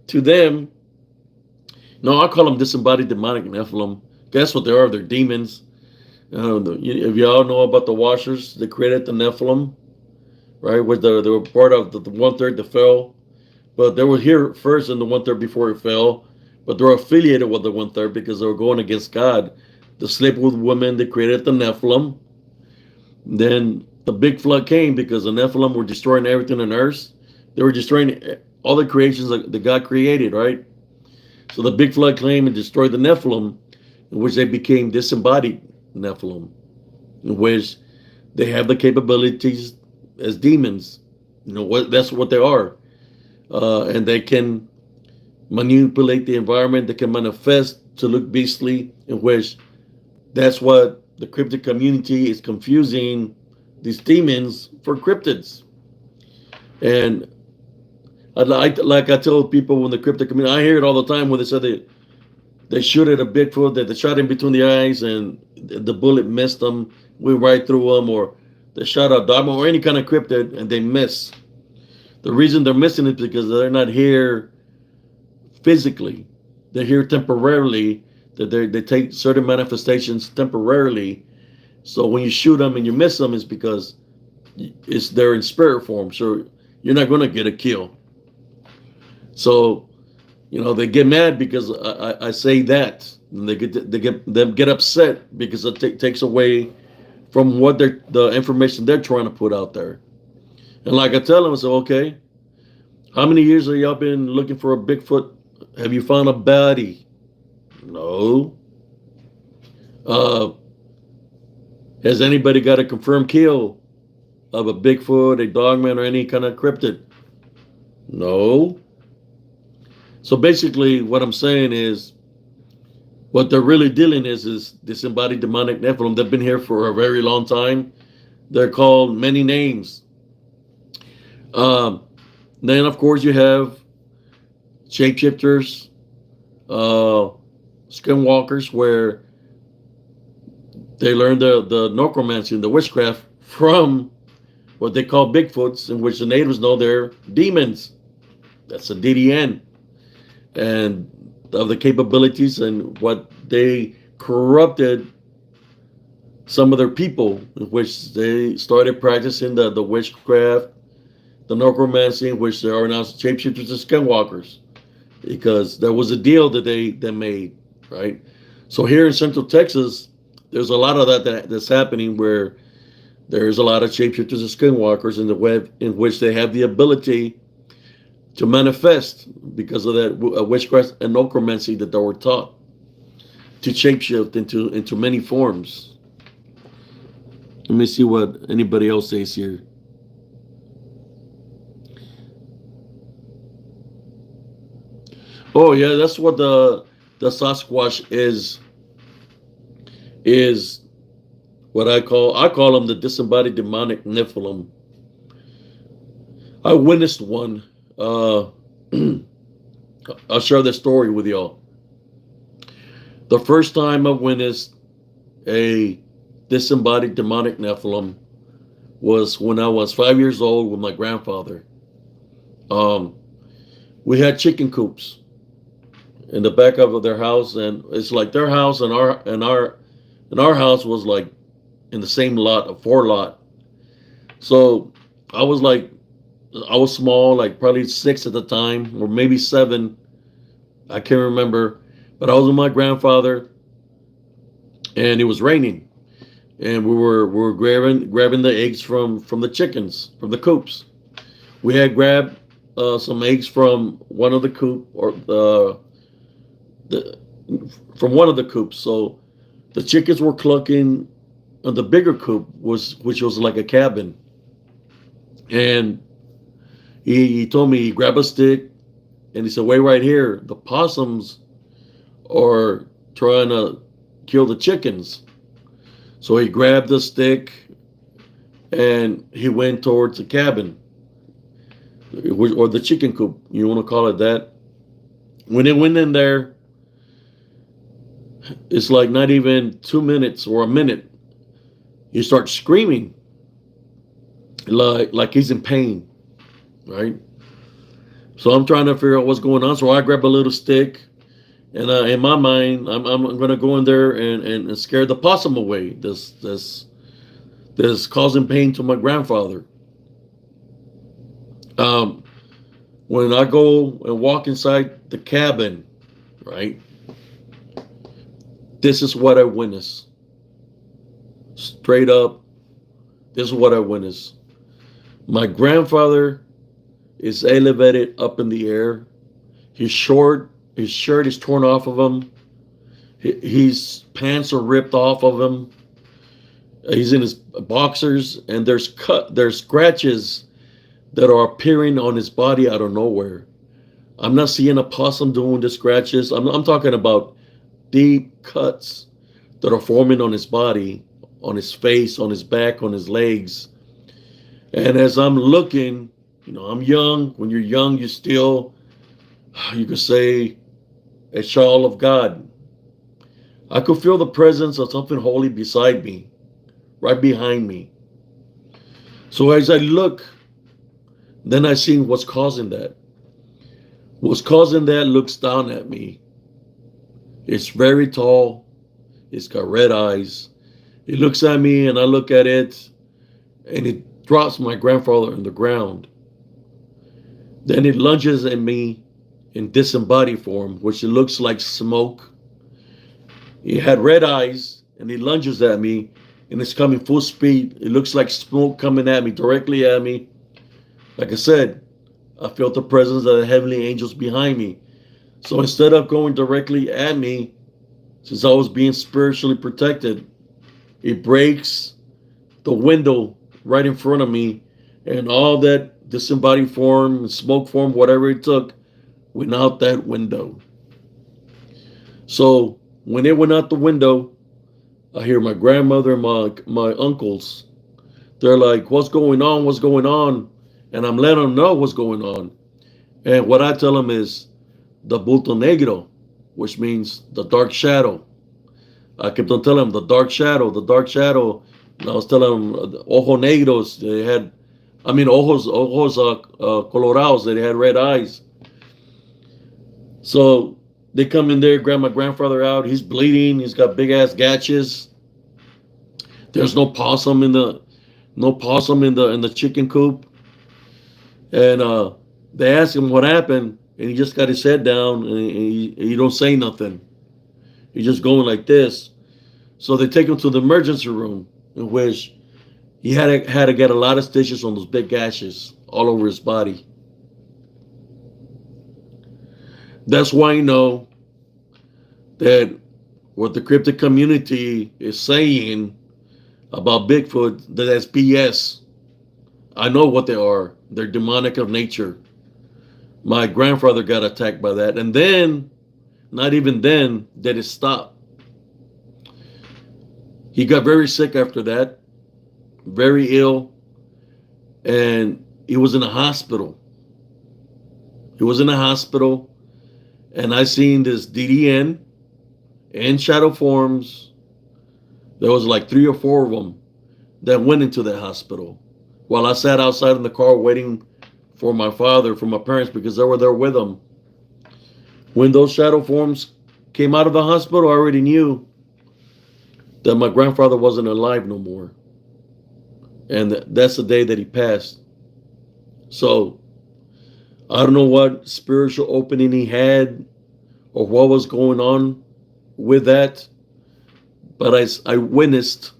to them, no, I call them disembodied demonic Nephilim. Guess what they are? They're demons. If y'all know about the Washers, they created the Nephilim, right? They were part of the one third that fell, but they were here first in the one third before it fell. But they're affiliated with the one third because they were going against God. They slept with women. They created the Nephilim. Then the big flood came because the Nephilim were destroying everything on earth. They were destroying all the creations that God created, right? So the big flood came and destroyed the Nephilim, in which they became disembodied Nephilim, in which they have the capabilities as demons. That's what they are, and they can manipulate the environment. They can manifest to look beastly, in which that's what the cryptid community is confusing these demons for cryptids. And like I tell people, when the cryptid community, I hear it all the time when they say they shoot at a Bigfoot, that they shot him between the eyes and the bullet missed them, went right through them, or they shot a dogma or any kind of cryptid and they miss. The reason they're missing is because they're not here physically. They're here temporarily. That they take certain manifestations temporarily. So when you shoot them and you miss them, it's because they're in spirit form. So you're not going to get a kill. So they get mad because I say that, and they get upset because it takes away from what the information they're trying to put out there. And like I tell them, I say, okay, how many years have y'all been looking for a Bigfoot? Have you found a body? No. Has anybody got a confirmed kill of a Bigfoot, a dogman, or any kind of cryptid? No. So basically, what I'm saying is, what they're really dealing is disembodied demonic Nephilim. They've been here for a very long time. They're called many names. Then, of course, you have shapeshifters, skinwalkers, where they learn the necromancy and the witchcraft from what they call Bigfoots, in which the natives know they're demons. That's a DDN. And of the capabilities and what they corrupted some of their people, in which they started practicing the witchcraft, the necromancy, in which there are now shapeshifters and skinwalkers, because there was a deal that they made, right? So here in Central Texas, there's a lot of that's happening, where there's a lot of shapeshifters and skinwalkers in the web, in which they have the ability to manifest because of that witchcraft and necromancy that they were taught to shapeshift into many forms. Let me see what anybody else says here. Oh yeah, that's what the Sasquatch is what I call them the disembodied demonic Nephilim. I witnessed one. I'll share this story with y'all. The first time I witnessed a disembodied demonic Nephilim was when I was 5 years old with my grandfather. We had chicken coops in the back of their house, and it's like their house and our house was like in the same lot, a 4 lot. So I was small, like probably 6 at the time, or maybe 7. I can't remember. But I was with my grandfather, and it was raining. and we were grabbing the eggs from the chickens, from the coops. We had grabbed some eggs from one of the coop, or the from one of the coops. So the chickens were clucking on the bigger coop, which was like a cabin. And he told me, he grabbed a stick and he said, "Wait right here. The possums are trying to kill the chickens." So he grabbed the stick and he went towards the cabin, or the chicken coop, you want to call it that. When it went in there, it's like not even 2 minutes or a minute, he starts screaming like he's in pain, right? So I'm trying to figure out what's going on. So I grab a little stick, and in my mind, I'm gonna go in there and scare the possum away. This causing pain to my grandfather. Um, when I go and walk inside the cabin, right? This is what I witnessed. Straight up, this is what I witnessed. My grandfather is elevated up in the air. His shirt is torn off of him. His pants are ripped off of him. He's in his boxers, and there's scratches that are appearing on his body out of nowhere. I'm not seeing a possum doing the scratches. I'm talking about deep cuts that are forming on his body, on his face, on his back, on his legs. And as I'm looking, I'm young. When you're young, you could say, a child of God. I could feel the presence of something holy beside me, right behind me. So as I look, then I see what's causing that. What's causing that looks down at me. It's very tall. It's got red eyes. It looks at me and I look at it, and it drops my grandfather on the ground. Then it lunges at me in disembodied form, which it looks like smoke. He had red eyes and he lunges at me, and it's coming full speed. It looks like smoke coming at me, directly at me. Like I said, I felt the presence of the heavenly angels behind me. So instead of going directly at me, since I was being spiritually protected, it breaks the window right in front of me, and all that disembodied form, smoke form, whatever it took, went out that window. So when it went out the window, I hear my grandmother and my uncles. They're like, "What's going on? What's going on?" And I'm letting them know what's going on. And what I tell them is the bulto negro, which means the dark shadow. I kept on telling them the dark shadow, the dark shadow. And I was telling them ojo negros. They had, ojos colorados. They had red eyes. So they come in there, grab my grandfather out. He's bleeding. He's got big ass gatches. There's no possum in the chicken coop. And they ask him what happened, and he just got his head down, and he don't say nothing. He's just going like this. So they take him to the emergency room, in which he had to get a lot of stitches on those big gashes all over his body. That's why I know that what the cryptid community is saying about Bigfoot, that's BS. I know what they are. They're demonic of nature. My grandfather got attacked by that. And then, not even then, did it stop. He got very sick after that, very ill, and he was in a hospital. He was in a hospital, and I seen this DDN in shadow forms. There was like 3 or 4 of them that went into that hospital, while I sat outside in the car waiting for my father, for my parents, because they were there with him. When those shadow forms came out of the hospital, I already knew that my grandfather wasn't alive no more. And that's the day that he passed. So I don't know what spiritual opening he had or what was going on with that, but I witnessed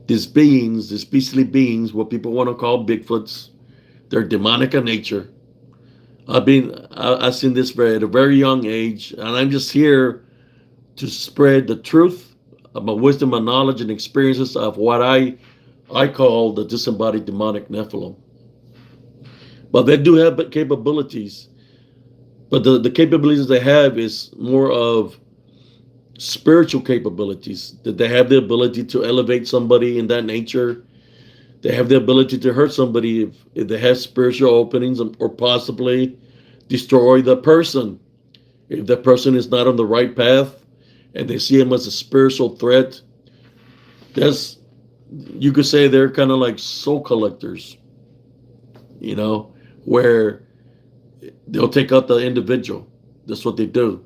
these beings, these beastly beings, what people want to call Bigfoots, they're demonic in nature. I've seen this at a very young age, and I'm just here to spread the truth of my wisdom and knowledge and experiences of what I call the disembodied demonic Nephilim. But they do have capabilities, but the capabilities they have is more of spiritual capabilities, that they have the ability to elevate somebody in that nature. They have the ability to hurt somebody if they have spiritual openings, or possibly destroy the person if that person is not on the right path and they see him as a spiritual threat. That's, you could say they're kind of like soul collectors, where they'll take out the individual. That's what they do.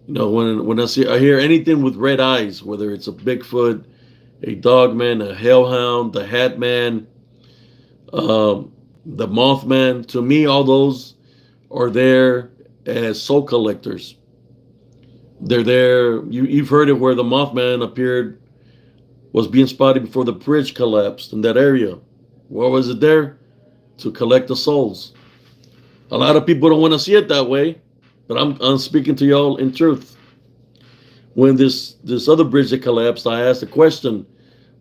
When I hear anything with red eyes, whether it's a Bigfoot, a Dogman, a Hellhound, the Hatman, the Mothman, to me, all those are there as soul collectors. They're there. You've heard it where the Mothman was being spotted before the bridge collapsed in that area. Why was it there? To collect the souls. A lot of people don't want to see it that way, but I'm speaking to y'all in truth. When this other bridge that collapsed, I asked the question: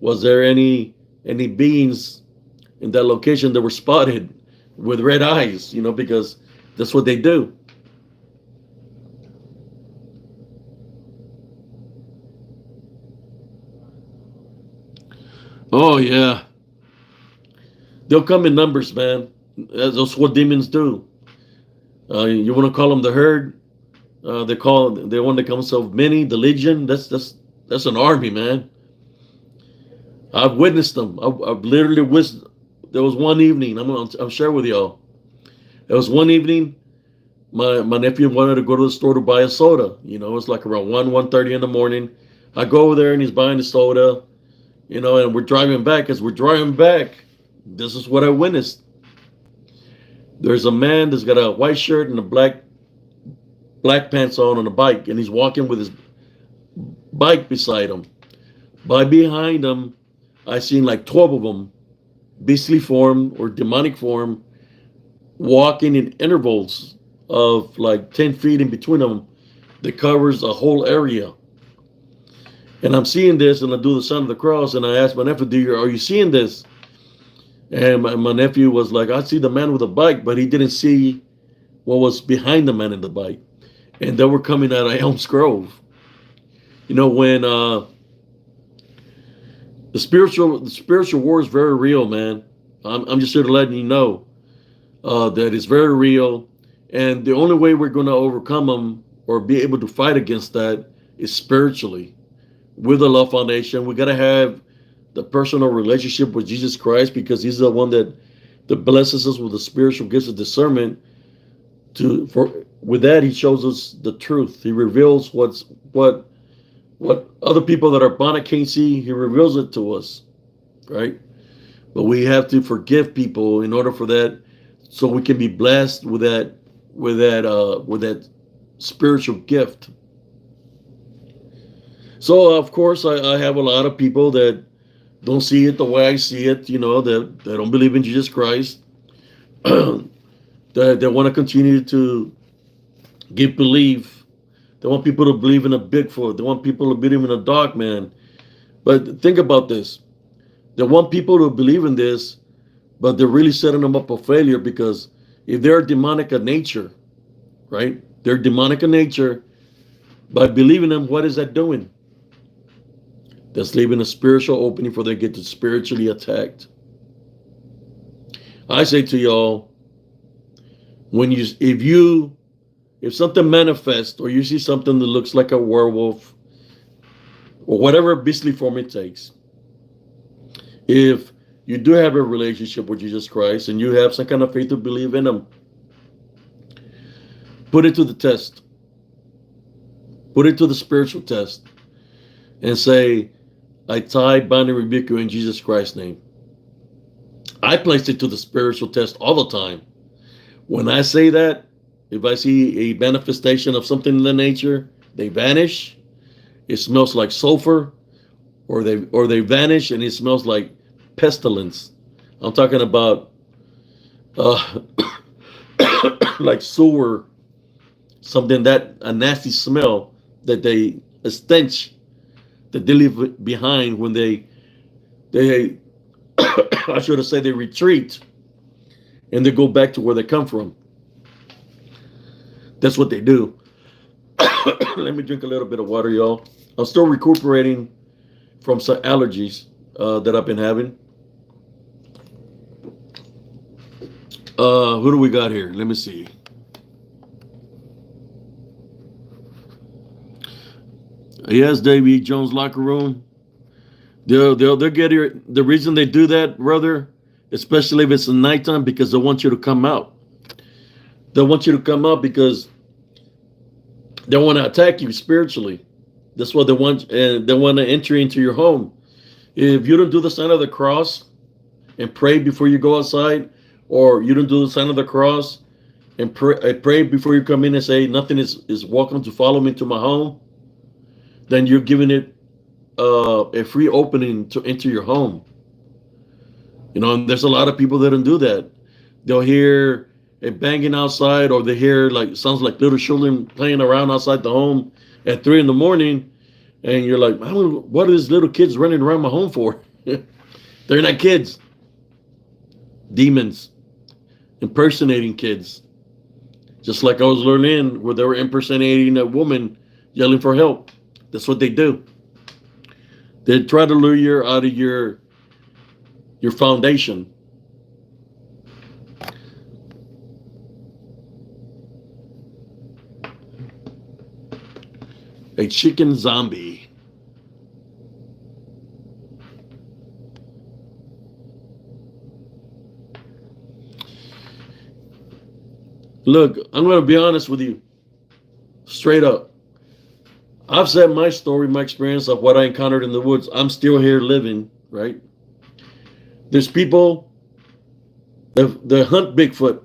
was there any beings in that location that were spotted with red eyes? Because that's what they do. Oh yeah, they'll come in numbers, man. That's what demons do. You want to call them the herd? They're one that comes of many, the legion. That's an army, man. I've witnessed them. I've literally witnessed. There was one evening. I'm sharing with y'all. There was one evening. My nephew wanted to go to the store to buy a soda. It's like around 1:30 in the morning. I go over there and he's buying the soda. And we're driving back. As we're driving back, this is what I witnessed. There's a man that's got a white shirt and a black pants on a bike, and he's walking with his bike beside him. Behind him, I seen like 12 of them, beastly form or demonic form, walking in intervals of like 10 feet in between them that covers a whole area. And I'm seeing this, and I do the sign of the cross, and I ask my nephew, are you seeing this? And my nephew was like, I see the man with the bike, but he didn't see what was behind the man in the bike. And they were coming out of Elms Grove. When the spiritual war is very real, man. I'm just here to let you know that it's very real. And the only way we're going to overcome them or be able to fight against that is spiritually. With the Love Foundation, we got to have the personal relationship with Jesus Christ, because he's the one that blesses us with the spiritual gifts of discernment. With that, he shows us the truth. He reveals what other people that are born can't see. He reveals it to us, right? But we have to forgive people in order for that, so we can be blessed with that spiritual gift. So of course, I have a lot of people that don't see it the way I see it. That don't believe in Jesus Christ. They want to continue to give belief. They want people to believe in a Bigfoot. They want people to believe in a Dogman. But think about this. They want people to believe in this, but they're really setting them up for failure, because if they're demonic in nature, right? They're demonic in nature. By believing them, what is that doing? That's leaving a spiritual opening for them to get spiritually attacked. I say to y'all, if something manifests, or you see something that looks like a werewolf, or whatever beastly form it takes, if you do have a relationship with Jesus Christ and you have some kind of faith to believe in him, put it to the test. Put it to the spiritual test and say, I tie, bind, and rebuke you in Jesus Christ's name. I place it to the spiritual test all the time. When I say that, if I see a manifestation of something in the nature, they vanish. It smells like sulfur, or they vanish and it smells like pestilence. I'm talking about uh, like sewer, something that a nasty smell that they a stench that they leave behind when they I should have said they retreat and they go back to where they come from. That's what they do. Let me drink a little bit of water, y'all. I'm still recuperating from some allergies that I've been having. Who do we got here? Let me see. Yes, Davey Jones locker room. They'll get here. The reason they do that, brother, especially if it's nighttime, because they want you to come out. They want you to come out because they want to attack you spiritually. That's what they want, and they want to enter into your home. If you don't do the sign of the cross and pray before you go outside, or you don't do the sign of the cross and pray before you come in and say nothing is welcome to follow me to my home, then you're giving it a free opening to enter your home. And there's a lot of people that don't do that. They'll hear a banging outside, or they hear like sounds like little children playing around outside the home at 3 in the morning, and you're like, what are these little kids running around my home for? They're not kids. Demons impersonating kids. Just like I was learning where they were impersonating a woman yelling for help. That's what they do. They try to lure you out of your foundation. A chicken zombie. Look, I'm going to be honest with you. Straight up. I've said my story, my experience of what I encountered in the woods. I'm still here living, right? There's people that hunt Bigfoot.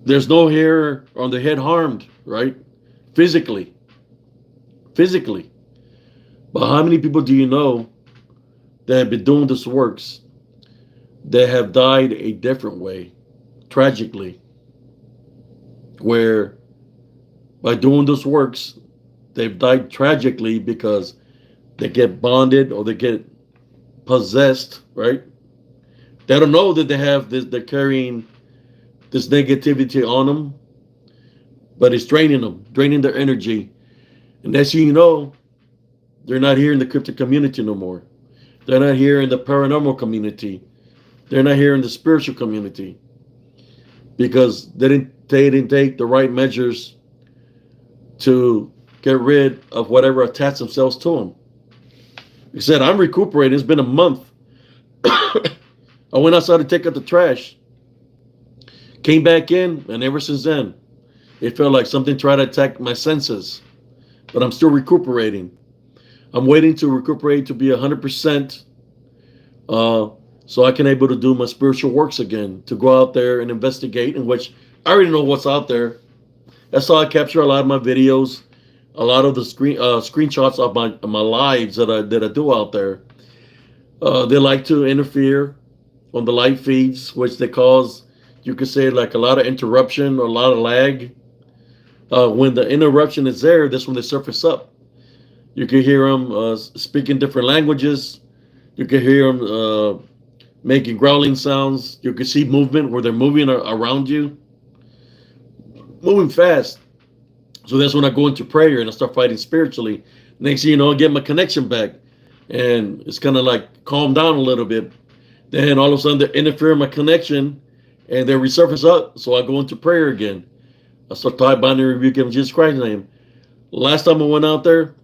There's no hair on the head harmed, right? Physically. But how many people do you know that have been doing this works that have died a different way, tragically, where by doing those works, they've died tragically because they get bonded or they get possessed, right? They don't know that they have this, they're carrying this negativity on them, but it's draining them, draining their energy. And next thing you know, they're not here in the cryptic community no more. They're not here in the paranormal community. They're not here in the spiritual community because they didn't take the right measures to get rid of whatever attached themselves to them. He said, I'm recuperating. It's been a month. I went outside to take out the trash. Came back in, and ever since then, it felt like something tried to attack my senses. But I'm still recuperating. I'm waiting to recuperate to be 100%, so I can able to do my spiritual works again, to go out there and investigate, in which I already know what's out there. That's how I capture a lot of my videos, a lot of the screenshots of my lives that I do out there. They like to interfere on the live feeds, which they cause, you could say, like a lot of interruption or a lot of lag. When the interruption is there, that's when they surface up. You can hear them speaking different languages. You can hear them making growling sounds. You can see movement where they're moving around you, moving fast. So that's when I go into prayer and I start fighting spiritually. Next thing you know, I get my connection back, and it's kind of like calm down a little bit. Then all of a sudden they interfere in my connection and they resurface up. So I go into prayer again. I start to bind and rebuke him in Jesus Christ's name. Last time I went out there,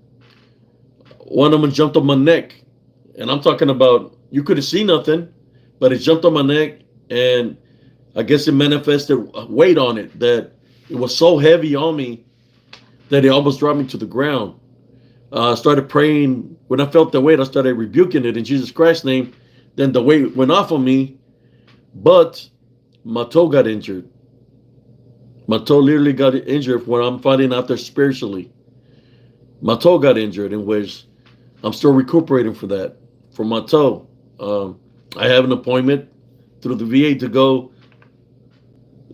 one of them jumped on my neck. And I'm talking about, you couldn't see nothing, but it jumped on my neck, and I guess it manifested weight on it, that it was so heavy on me that it almost dropped me to the ground. I started praying. When I felt the weight, I started rebuking it in Jesus Christ's name. Then the weight went off of me, but my toe got injured. My toe literally got injured when I'm fighting out there spiritually. My toe got injured, in which I'm still recuperating for that, for my toe. I have an appointment through the VA to go.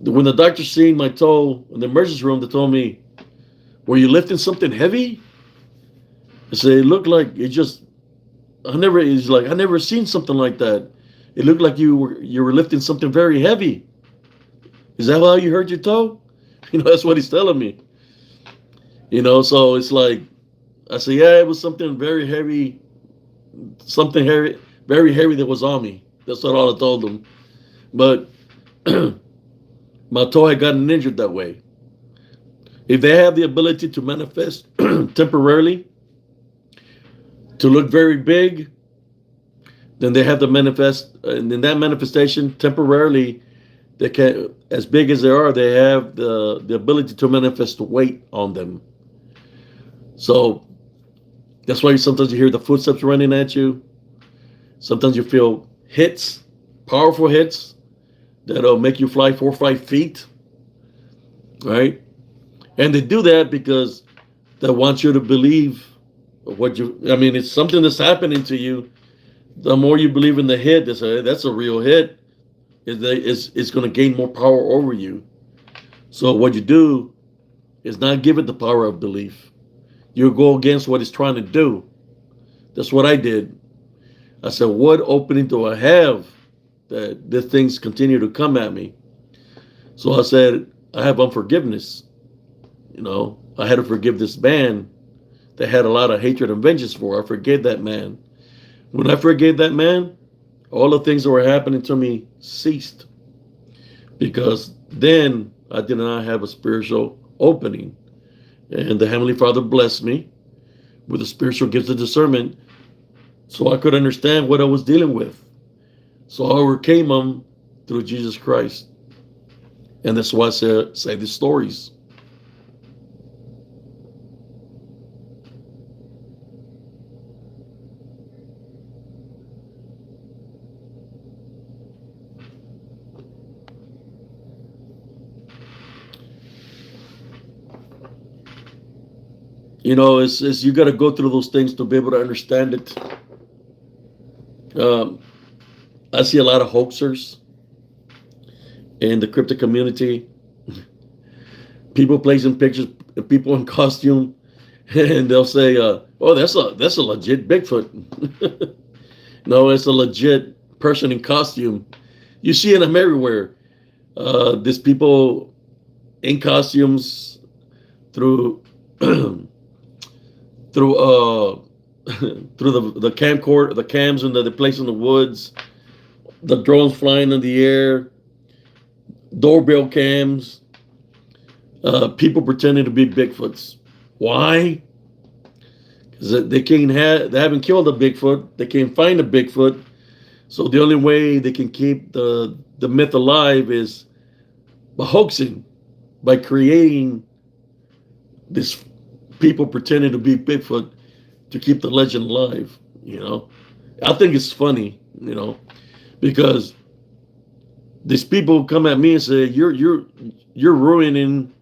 When the doctor seen my toe in the emergency room, they told me, "Were you lifting something heavy?" I said, "It looked like it just. I never seen something like that. It looked like you were lifting something very heavy. Is that how you hurt your toe?" That's what he's telling me. So it's like I said, "Yeah, it was something very heavy, something heavy, very heavy that was on me." That's what all I told him. But my toe had gotten injured that way. If they have the ability to manifest temporarily, to look very big, then they have to manifest, and in that manifestation, temporarily, they can, as big as they are, they have the ability to manifest weight on them. So that's why sometimes you hear the footsteps running at you. Sometimes you feel hits, powerful hits that'll make you fly 4 or 5 feet, right? And they do that because they want you to believe it's something that's happening to you. The more you believe in the hit, that's a real hit. It's going to gain more power over you. So what you do is not give it the power of belief. You go against what it's trying to do. That's what I did. I said, what opening do I have that the things continue to come at me? So I said, I have unforgiveness. I had to forgive this man that had a lot of hatred and vengeance for. I forgave that man. When I forgave that man, all the things that were happening to me ceased. Because then I did not have a spiritual opening. And the Heavenly Father blessed me with the spiritual gifts of discernment so I could understand what I was dealing with. So I overcame them through Jesus Christ. And that's why I say these stories. It's you got to go through those things to be able to understand it. Um, I see a lot of hoaxers in the crypto community. People placing pictures of people in costume, and they'll say, "Oh, that's a legit Bigfoot." No, it's a legit person in costume. You see them everywhere. These people in costumes through through through the camcorder, the cams, and the place in the woods, the drones flying in the air, doorbell cams, people pretending to be Bigfoots. Why? Because they haven't killed a Bigfoot. They can't find a Bigfoot. So the only way they can keep the myth alive is by hoaxing, by creating this people pretending to be Bigfoot to keep the legend alive. I think it's funny, because these people come at me and say, "You're ruining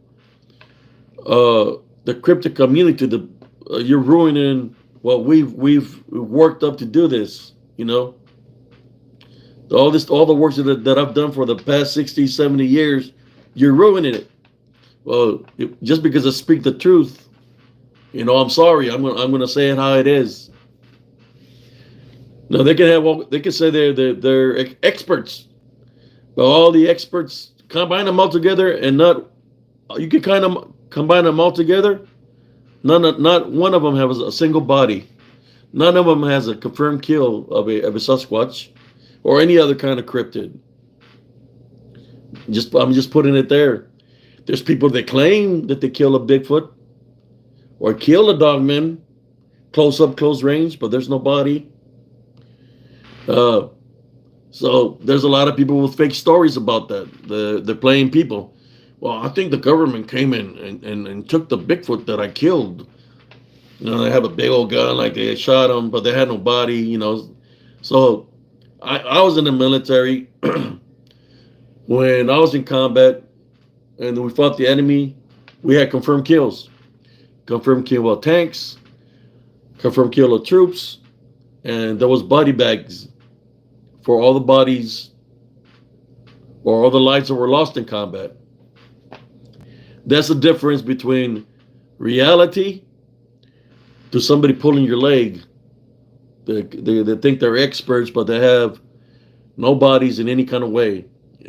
the crypto community. You're ruining what we've worked up to do this. All the work that I've done for the past 60, 70 years, you're ruining it." Well, just because I speak the truth, I'm sorry. I'm gonna say it how it is. No, they can say they're experts, but all the experts combine them all together, and not you can kind of combine them all together. Not one of them has a single body. None of them has a confirmed kill of a Sasquatch or any other kind of cryptid. I'm just putting it there. There's people that claim that they kill a Bigfoot or kill a dogman, close up, close range, but there's no body. So there's a lot of people with fake stories about that. They're playing people. Well, I think the government came in and took the Bigfoot that I killed. They have a big old gun, like they shot him, but they had no body, So I was in the military when I was in combat and we fought the enemy. We had confirmed kills. Confirmed kill of tanks, confirmed kill of troops, and there was body bags for all the bodies or all the lives that were lost in combat. That's the difference between reality to somebody pulling your leg. They think they're experts, but they have no bodies in any kind of way.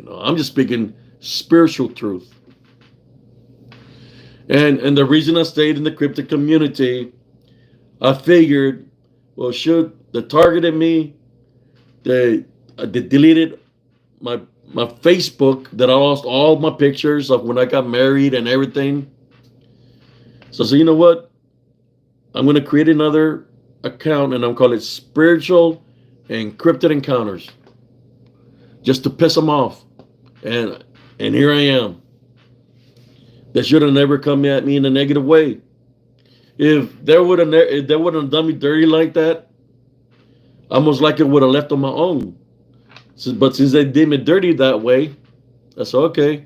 I'm just speaking spiritual truth. And the reason I stayed in the cryptic community, I figured, well, should they targeted me, they deleted my Facebook, that I lost all my pictures of when I got married and everything. So you know what? I'm going to create another account, and I'm calling it Spiritual Encrypted Encounters, just to piss them off. And here I am. They should have never come at me in a negative way. If they wouldn't have done me dirty like that, I most likely would have left on my own. But since they did me dirty that way, I said, okay,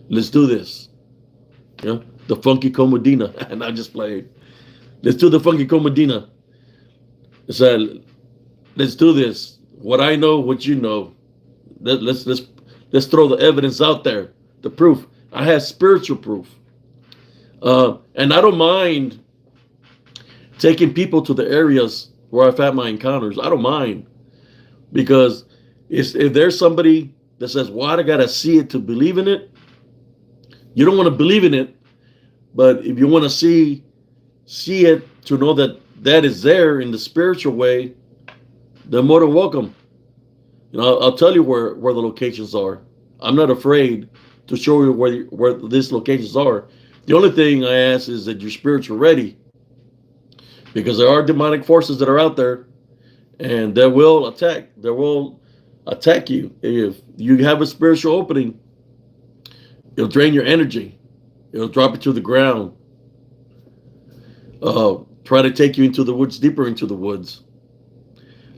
let's do this. The funky comodina. And I just played. Let's do the funky comodina. I said, let's do this. What I know, what you know. Let's throw the evidence out there. The proof. I have spiritual proof. And I don't mind taking people to the areas where I've had my encounters. I don't mind. Because if there's somebody that says, well, I got to see it to believe in it, you don't want to believe in it. But if you want to see it to know that is there in the spiritual way, they're more than welcome. I'll tell you where the locations are. I'm not afraid to show you where these locations are. The only thing I ask is that you're spiritual ready, because there are demonic forces that are out there, and they will attack. They will attack you. If you have a spiritual opening, it'll drain your energy. It'll drop you to the ground. Try to take you into the woods, deeper into the woods.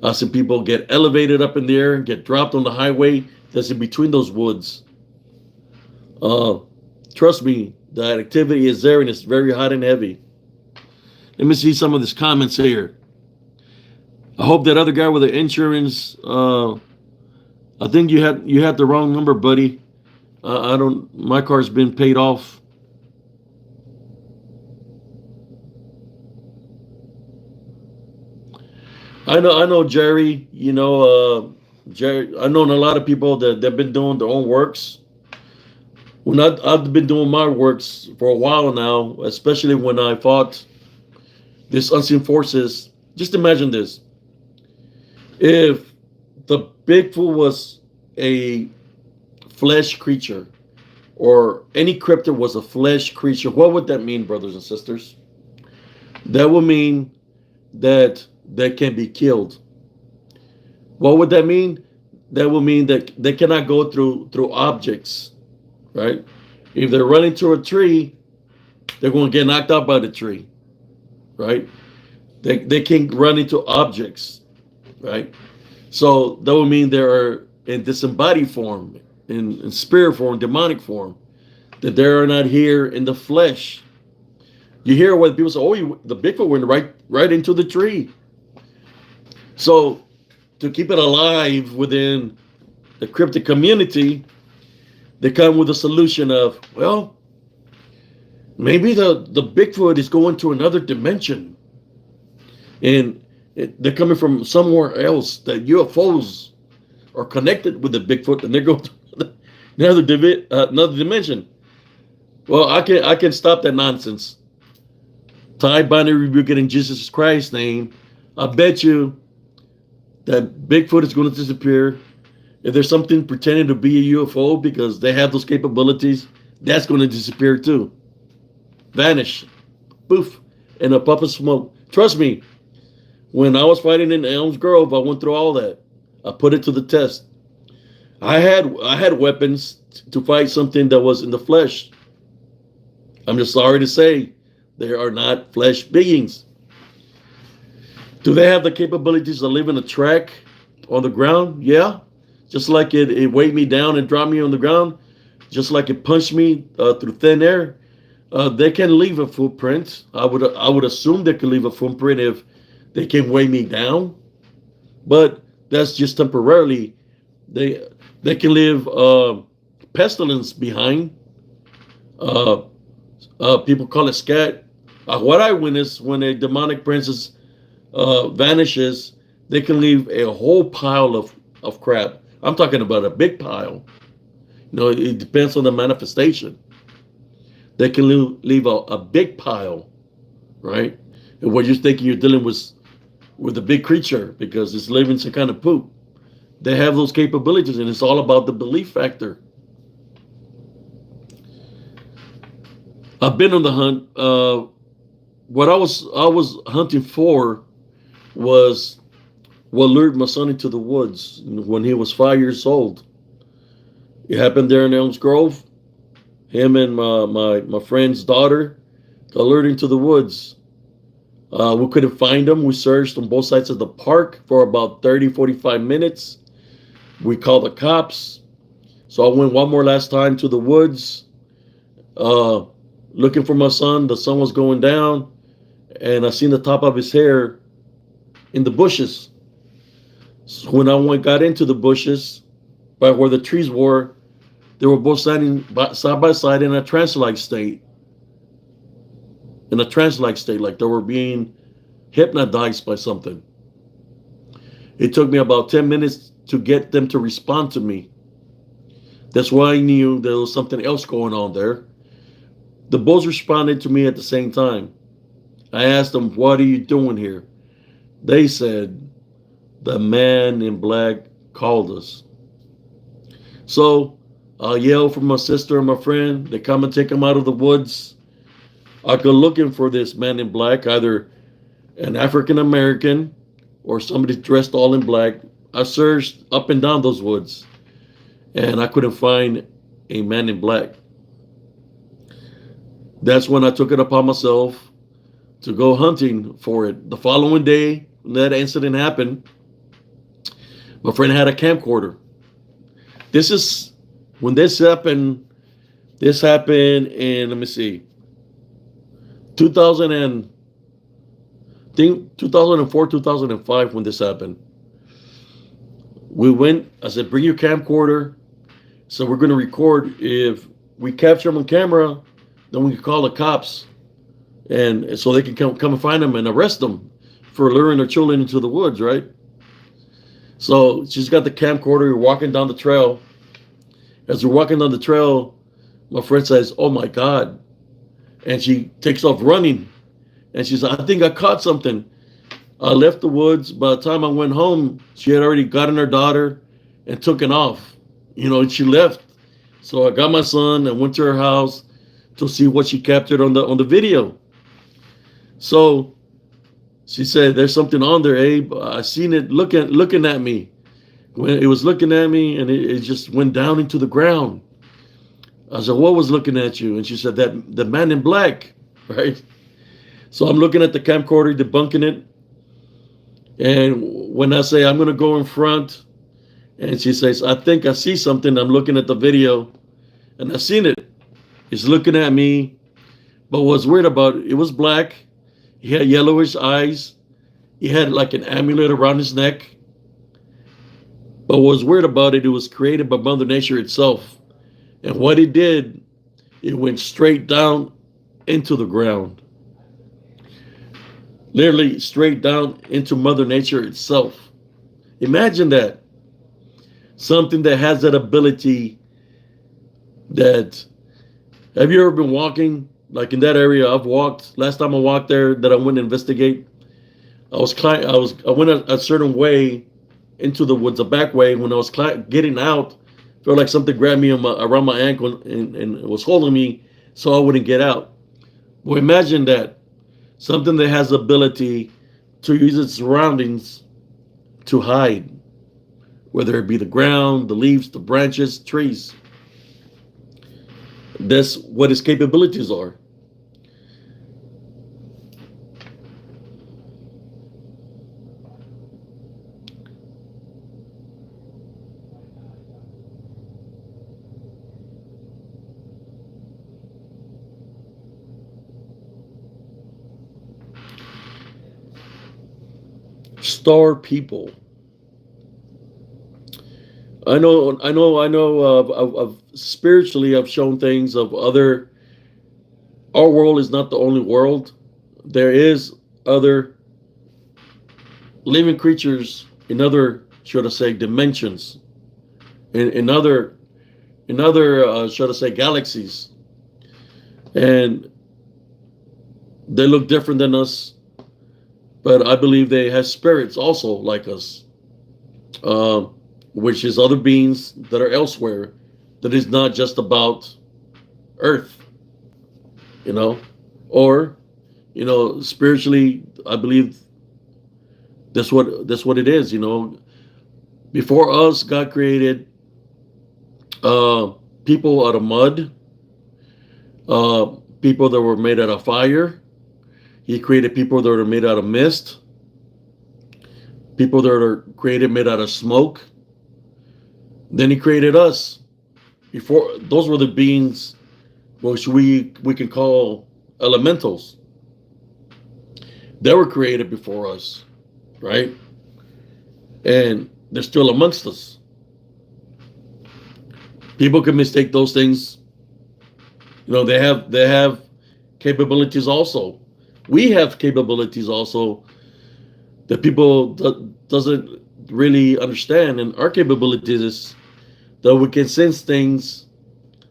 I see people get elevated up in the air and get dropped on the highway that's in between those woods. Trust me, that activity is there, and it's very hot and heavy. Let me see some of these comments here. I hope that other guy with the insurance, I think you had the wrong number, buddy. My car's been paid off. I know, Jerry. Jerry. I know a lot of people that they've been doing their own works. When I've been doing my works for a while now, especially when I fought these unseen forces. Just imagine this: if the Bigfoot was a flesh creature, or any cryptid was a flesh creature, what would that mean, brothers and sisters? That would mean that they can be killed. What would that mean? That would mean that they cannot go through objects, right? If they're running through a tree, they're going to get knocked out by the tree, right? They can't run into objects, right? So that would mean they are in disembodied form, in spirit form, demonic form, that they are not here in the flesh. You hear what people say, oh, the Bigfoot went right into the tree. So to keep it alive within the cryptic community, they come with a solution of, well, maybe the Bigfoot is going to another dimension, and they're coming from somewhere else. That UFOs are connected with the Bigfoot, and they're going to another dimension. Well, I can stop that nonsense. Tie binary rebuke it in Jesus Christ's name. I bet you that Bigfoot is going to disappear. If there's something pretending to be a UFO because they have those capabilities, that's going to disappear too. Vanish. Poof. In a puff of smoke. Trust me, when I was fighting in Elms Grove, I went through all that. I put it to the test. I had weapons to fight something that was in the flesh. I'm just sorry to say, they are not flesh beings. Do they have the capabilities to live in a track on the ground? Yeah. Just like it weighed me down and dropped me on the ground. Just like it punched me through thin air. They can leave a footprint. I would assume they can leave a footprint if they can weigh me down, but that's just temporarily. They they can leave pestilence behind. Uh, People call it scat. What I witnessed when a demonic princess vanishes, they can leave a whole pile of crap. I'm talking about a big pile. It depends on the manifestation. They can leave a big pile, right? And what you're thinking you're dealing with a big creature because it's leaving some kind of poop. They have those capabilities, and it's all about the belief factor. I've been on the hunt. What I was hunting for was what lured my son into the woods when he was 5 years old. It happened there in Elms Grove. Him and my friend's daughter got lured into the woods. We couldn't find them. We searched on both sides of the park for about 30, 45 minutes. We called the cops. So I went one more last time to the woods uh, looking for my son. The sun was going down, and I seen the top of his hair in the bushes. So when got into the bushes, by where the trees were, they were both standing side by side in a trance-like state. In a trance-like state, like they were being hypnotized by something. It took me about 10 minutes to get them to respond to me. That's why I knew there was something else going on there. The both responded to me at the same time. I asked them, "What are you doing here?" They said, "The man in black called us." So I yelled for my sister and my friend. They come and take him out of the woods. I go looking for this man in black, either an African American or somebody dressed all in black. I searched up and down those woods, and I couldn't find a man in black. That's when I took it upon myself to go hunting for it. The following day, when that incident happened, my friend had a camcorder. This is when this happened. This happened in, let me see, 2000 and think 2004, 2005 when this happened. We went. I said, "Bring your camcorder." So we're going to record. If we capture them on camera, then we can call the cops, and so they can come and find them and arrest them for luring their children into the woods, right? So she's got the camcorder. We're walking down the trail. As we're walking down the trail, my friend says, "Oh my God." And she takes off running. And she said, "I think I caught something." I left the woods. By the time I went home, she had already gotten her daughter and taken off. And she left. So I got my son and went to her house to see what she captured on the video. So she said, "There's something on there, Abe. I seen it looking at me." When it was looking at me, and it just went down into the ground. I said, "What was looking at you?" And she said, "That the man in black," right? So I'm looking at the camcorder, debunking it. And when I say I'm going to go in front, and she says, "I think I see something." I'm looking at the video, and I seen it. It's looking at me. But what's weird about it, it was black. He had yellowish eyes. He had like an amulet around his neck. But what's weird about it, it was created by Mother Nature itself. And what it did, it went straight down into the ground. Literally straight down into Mother Nature itself. Imagine that. Something that has that ability that, have you ever been walking? Like in that area I've walked. Last time I walked there that I went to investigate, I went a certain way into the woods, a back way. When I was getting out, I felt like something grabbed me around my ankle and was holding me so I wouldn't get out. Well, imagine that. Something that has the ability to use its surroundings to hide, whether it be the ground, the leaves, the branches, trees. That's what its capabilities are. star people. Of spiritually, I've shown things of other. Our world is not the only world. There is other living creatures in other, should I say, dimensions, in other, should I say, galaxies, and they look different than us. But I believe they have spirits also like us, uh, which is other beings that are elsewhere. That is not just about Earth, you know, or spiritually. I believe that's what it is. Before us, God created uh, people out of mud, uh, people that were made out of fire. He created people that are made out of mist, people that are created made out of smoke. Then he created us. Before those were the beings which we can call elementals. They were created before us, right? And they're still amongst us. People can mistake those things. They have capabilities also. We have capabilities also that people doesn't really understand, and our capabilities is that we can sense things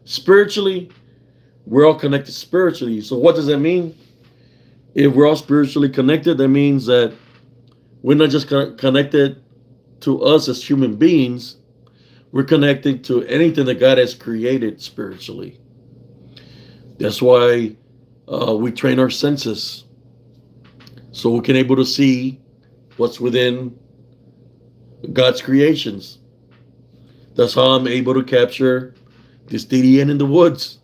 spiritually. We're all connected spiritually. So what does that mean? If we're all spiritually connected, that means that we're not just connected to us as human beings. We're connected to anything that God has created spiritually. That's why we train our senses so we can able to see what's within God's creations. That's how I'm able to capture this DDN in the woods,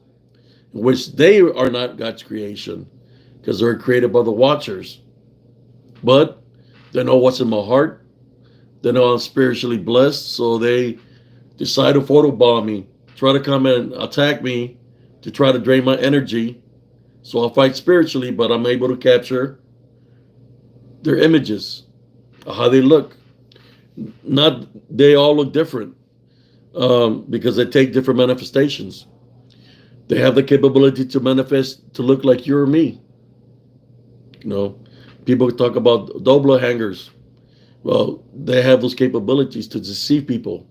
which they are not God's creation because they're created by the watchers. But they know what's in my heart. They know I'm spiritually blessed, so they decide to photobomb me, try to come and attack me to try to drain my energy. So I'll fight spiritually, but I'm able to capture their images, how they look. Not they all look different because they take different manifestations. They have the capability to manifest to look like you or me. People talk about double hangers. Well, they have those capabilities to deceive people.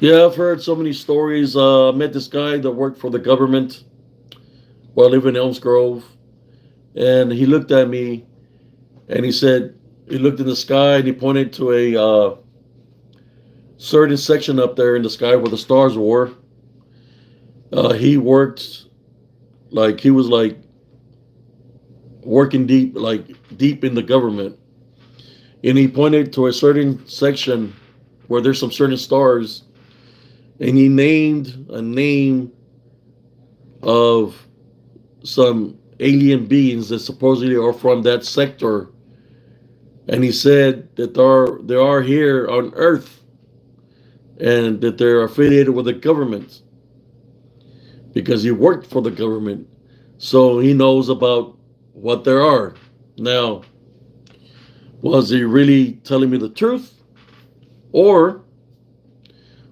Yeah, I've heard so many stories. I met this guy that worked for the government while I live in Elms Grove, and he looked at me and he said, he looked in the sky and he pointed to a certain section up there in the sky where the stars were. He worked like he was like working deep, like deep in the government, and he pointed to a certain section where there's some certain stars, and he named a name of some alien beings that supposedly are from that sector, and he said that they are here on Earth, and that they're affiliated with the government because he worked for the government, so he knows about what there are. Now, was he really telling me the truth, or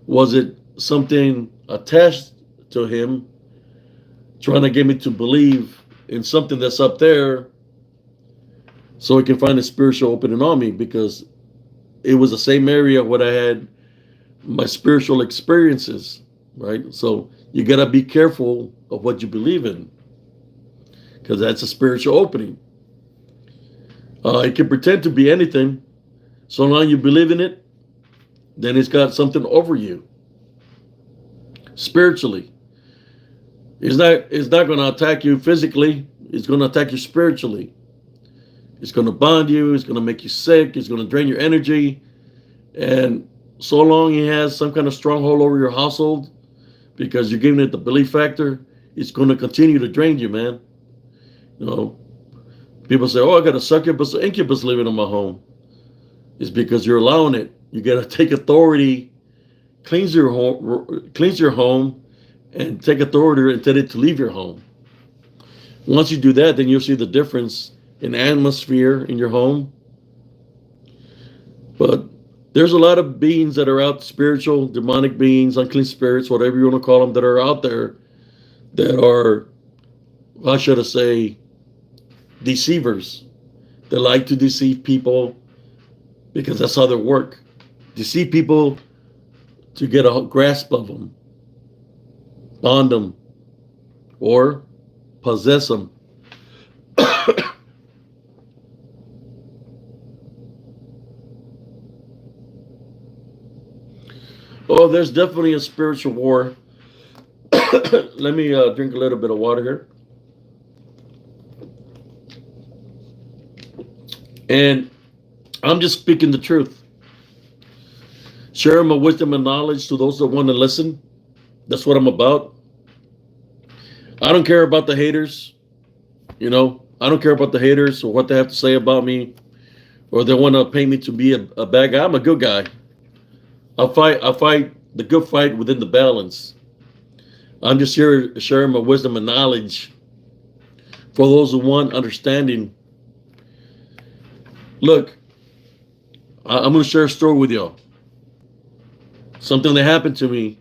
was it something attached to him trying to get me to believe in something that's up there so he can find a spiritual opening on me? Because it was the same area where I had my spiritual experiences, right? So you got to be careful of what you believe in, because that's a spiritual opening. It can pretend to be anything. So long you believe in it, then it's got something over you spiritually. It's not going to attack you physically. It's going to attack you spiritually. It's going to bond you. It's going to make you sick. It's going to drain your energy. And so long he has some kind of stronghold over your household because you're giving it the belief factor, it's going to continue to drain you, man. People say, "Oh, I got a succubus, incubus living in my home." It's because you're allowing it. You got to take authority, cleanse your home, and take authority and tell it to leave your home. Once you do that, then you'll see the difference in atmosphere in your home. But there's a lot of beings that are out, spiritual, demonic beings, unclean spirits, whatever you want to call them, that are out there that are, how should I say, deceivers. They like to deceive people because that's how they work. Deceive people to get a grasp of them, bond them, or possess them. Oh, there's definitely a spiritual war. Let me drink a little bit of water here. And I'm just speaking the truth. Sharing my wisdom and knowledge to those that want to listen. That's what I'm about. I don't care about the haters. You know, I don't care about the haters or what they have to say about me, or they want to paint me to be a bad guy. I'm a good guy. I fight the good fight within the balance. I'm just here sharing my wisdom and knowledge for those who want understanding. Look, I'm going to share a story with y'all. Something that happened to me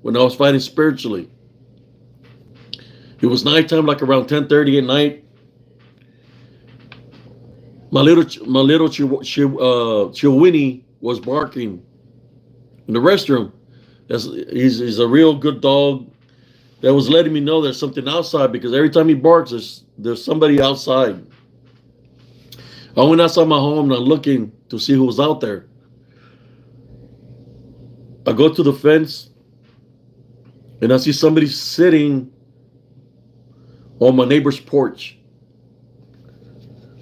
when I was fighting spiritually. It was nighttime, like around 10:30 at night. My little Chihuini was barking in the restroom. He's a real good dog that was letting me know there's something outside, because every time he barks, there's somebody outside. I went outside my home and I'm looking to see who was out there. I go to the fence and I see somebody sitting on my neighbor's porch.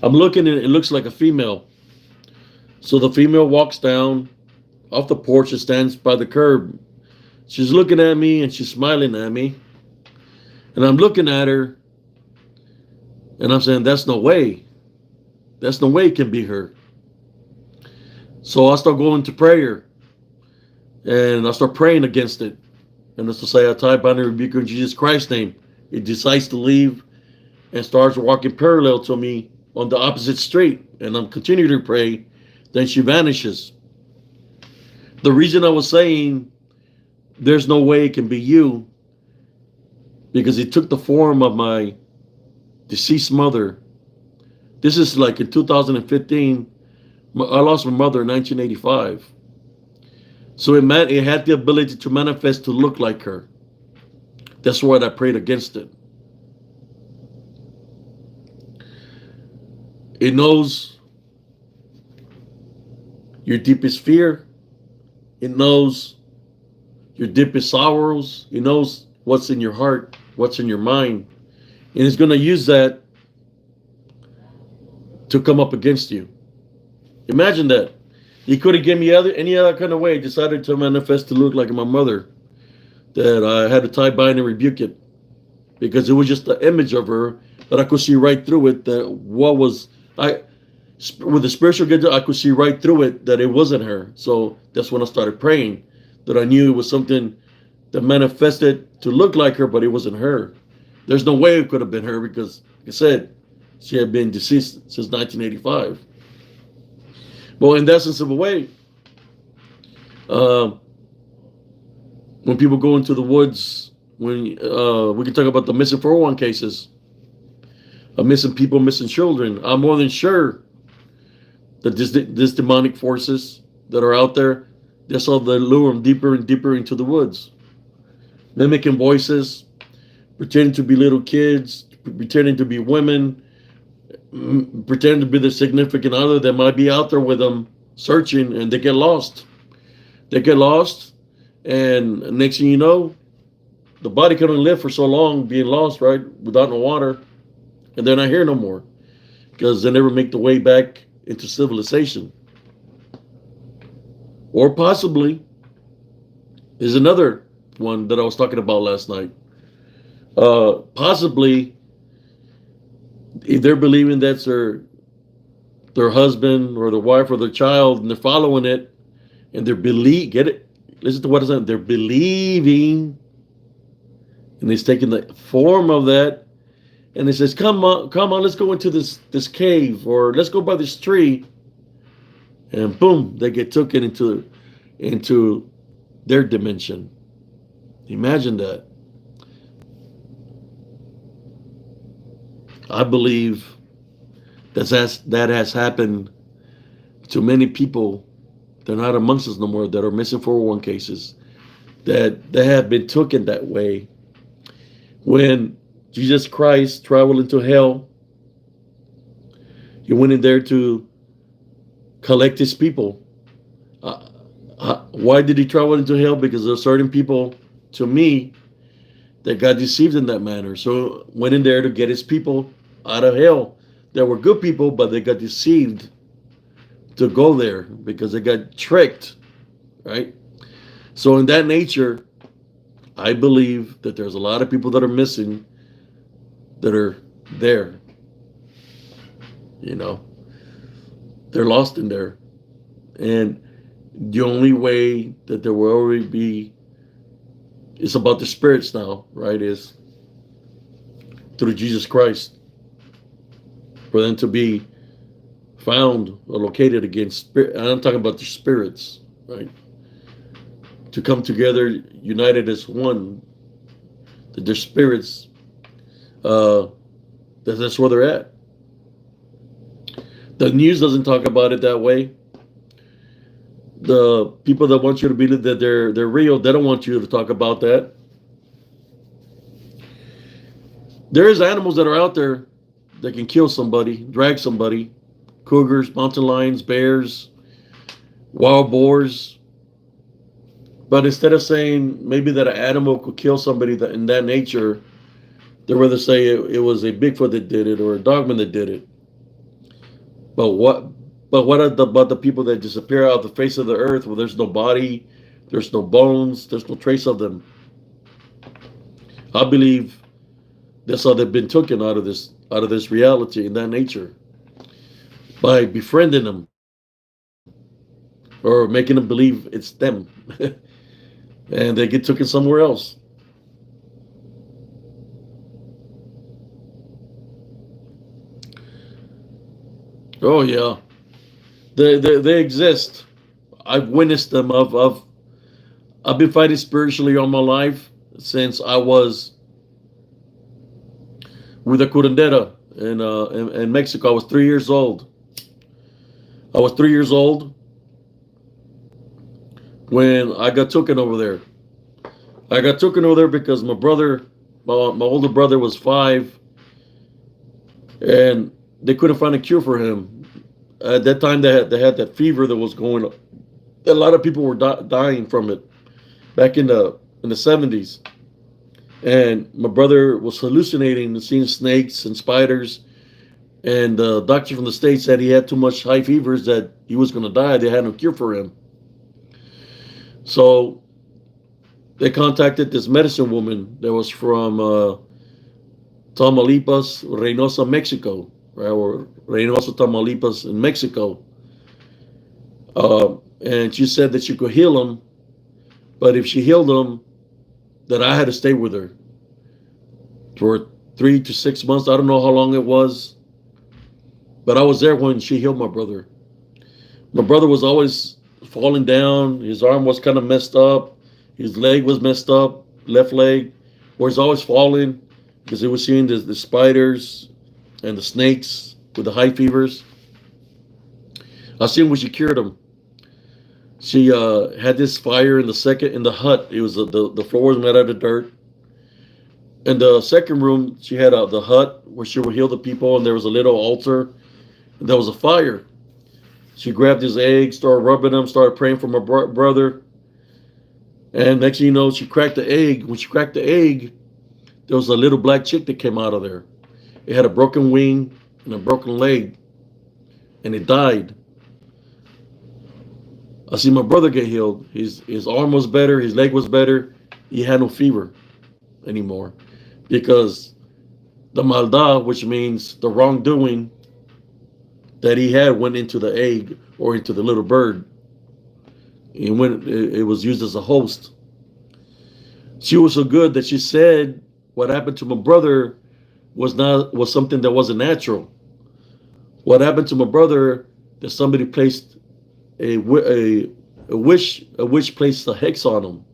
I'm looking and it looks like a female. So the female walks down off the porch and stands by the curb. She's looking at me and she's smiling at me. And I'm looking at her and I'm saying, that's no way. That's no way it can be her. So I start going to prayer. And I start praying against it. And it's to say, I tie, bind, and rebuke in Jesus Christ's name. It decides to leave and starts walking parallel to me on the opposite street. And I'm continuing to pray. Then she vanishes. The reason I was saying there's no way it can be you, because it took the form of my deceased mother. This is like in 2015. I lost my mother in 1985. So it had the ability to manifest to look like her. That's why I prayed against it. It knows your deepest fear. It knows your deepest sorrows. It knows what's in your heart, what's in your mind. And it's going to use that to come up against you. Imagine that. He could have given me any other kind of way. He decided to manifest to look like my mother. That I had to tie, bind, and rebuke it. Because it was just the image of her, but I could see right through it that with the spiritual gift, I could see right through it that it wasn't her. So that's when I started praying, that I knew it was something that manifested to look like her, but it wasn't her. There's no way it could have been her, because, like I said, she had been deceased since 1985. Well, in the essence of a way, when people go into the woods, when we can talk about the missing 401 cases, missing people, missing children, I'm more than sure that this demonic forces that are out there, that's all they lure them deeper and deeper into the woods, mimicking voices, pretending to be little kids, pretending to be women, pretend to be the significant other that might be out there with them searching, and they get lost. And next thing you know, the body can only live for so long being lost, right, without no water, and they're not here no more, because they never make the way back into civilization. Or possibly, there's another one that I was talking about last night. Possibly, if they're believing that's their husband or their wife or their child, and they're following it, and get it? Listen to what I'm saying. They're believing, and it's taking the form of that, and he says, come on, let's go into this cave, or let's go by this tree, and boom, they get taken into their dimension. Imagine that. I believe that has happened to many people. They're not amongst us no more, that are missing 401 cases, that they have been taken that way. When Jesus Christ traveled into hell, he went in there to collect his people. Why did he travel into hell? Because there are certain people, to me, that got deceived in that manner. So went in there to get his people out of hell. They were good people, but they got deceived to go there because they got tricked, right? So in that nature, I believe that there's a lot of people that are missing, that are there. You know, they're lost in there. And the only way that there will always be, it's about the spirits now, right? Is through Jesus Christ, for them to be found or located against spirit. I'm talking about the spirits, right? To come together, united as one. That their spirits, that's where they're at. The news doesn't talk about it that way. The people that want you to believe that they're real, they don't want you to talk about that. There is animals that are out there that can kill somebody, drag somebody. Cougars, mountain lions, bears, wild boars. But instead of saying maybe that an animal could kill somebody that in that nature, they'd rather say it was a Bigfoot that did it or a dogman that did it. But what about the people that disappear out of the face of the earth where there's no body, there's no bones, there's no trace of them? I believe that's how they've been taken out of this reality in that nature. By befriending them or making them believe it's them. And they get taken somewhere else. Oh yeah, they exist. I've witnessed them. I've been fighting spiritually all my life since I was with a curandera in Mexico. I was 3 years old. I was 3 years old when I got taken over there. I got taken over there because my older brother was 5, and they couldn't find a cure for him. At that time, they had that fever that was going on. A lot of people were dying from it back in the 70s. And my brother was hallucinating and seeing snakes and spiders. And the doctor from the States said he had too much high fevers that he was going to die. They had no cure for him. So they contacted this medicine woman that was from Tamaulipas, Reynosa, Mexico, right? Or Reynosa, Tamaulipas in Mexico. And she said that she could heal him. But if she healed him, that I had to stay with her for 3 to 6 months. I don't know how long it was. But I was there when she healed my brother. My brother was always falling down. His arm was kind of messed up. His leg was messed up, left leg, where he's always falling because he was seeing the spiders and the snakes with the high fevers. I seen when she cured him. She had this fire in the hut. It was the floor was made out of dirt. In the second room, she had the hut where she would heal the people, and there was a little altar. And there was a fire. She grabbed his eggs, started rubbing them, started praying for my brother. And next thing you know, she cracked the egg. When she cracked the egg, there was a little black chick that came out of there. It had a broken wing and a broken leg, and it died. I see my brother get healed. His arm was better, his leg was better. He had no fever anymore because the maldad, which means the wrongdoing that he had, went into the egg or into the little bird. And when it was used as a host, she was so good that she said what happened to my brother was something that wasn't natural. What happened to my brother? That somebody placed a witch placed a hex on him.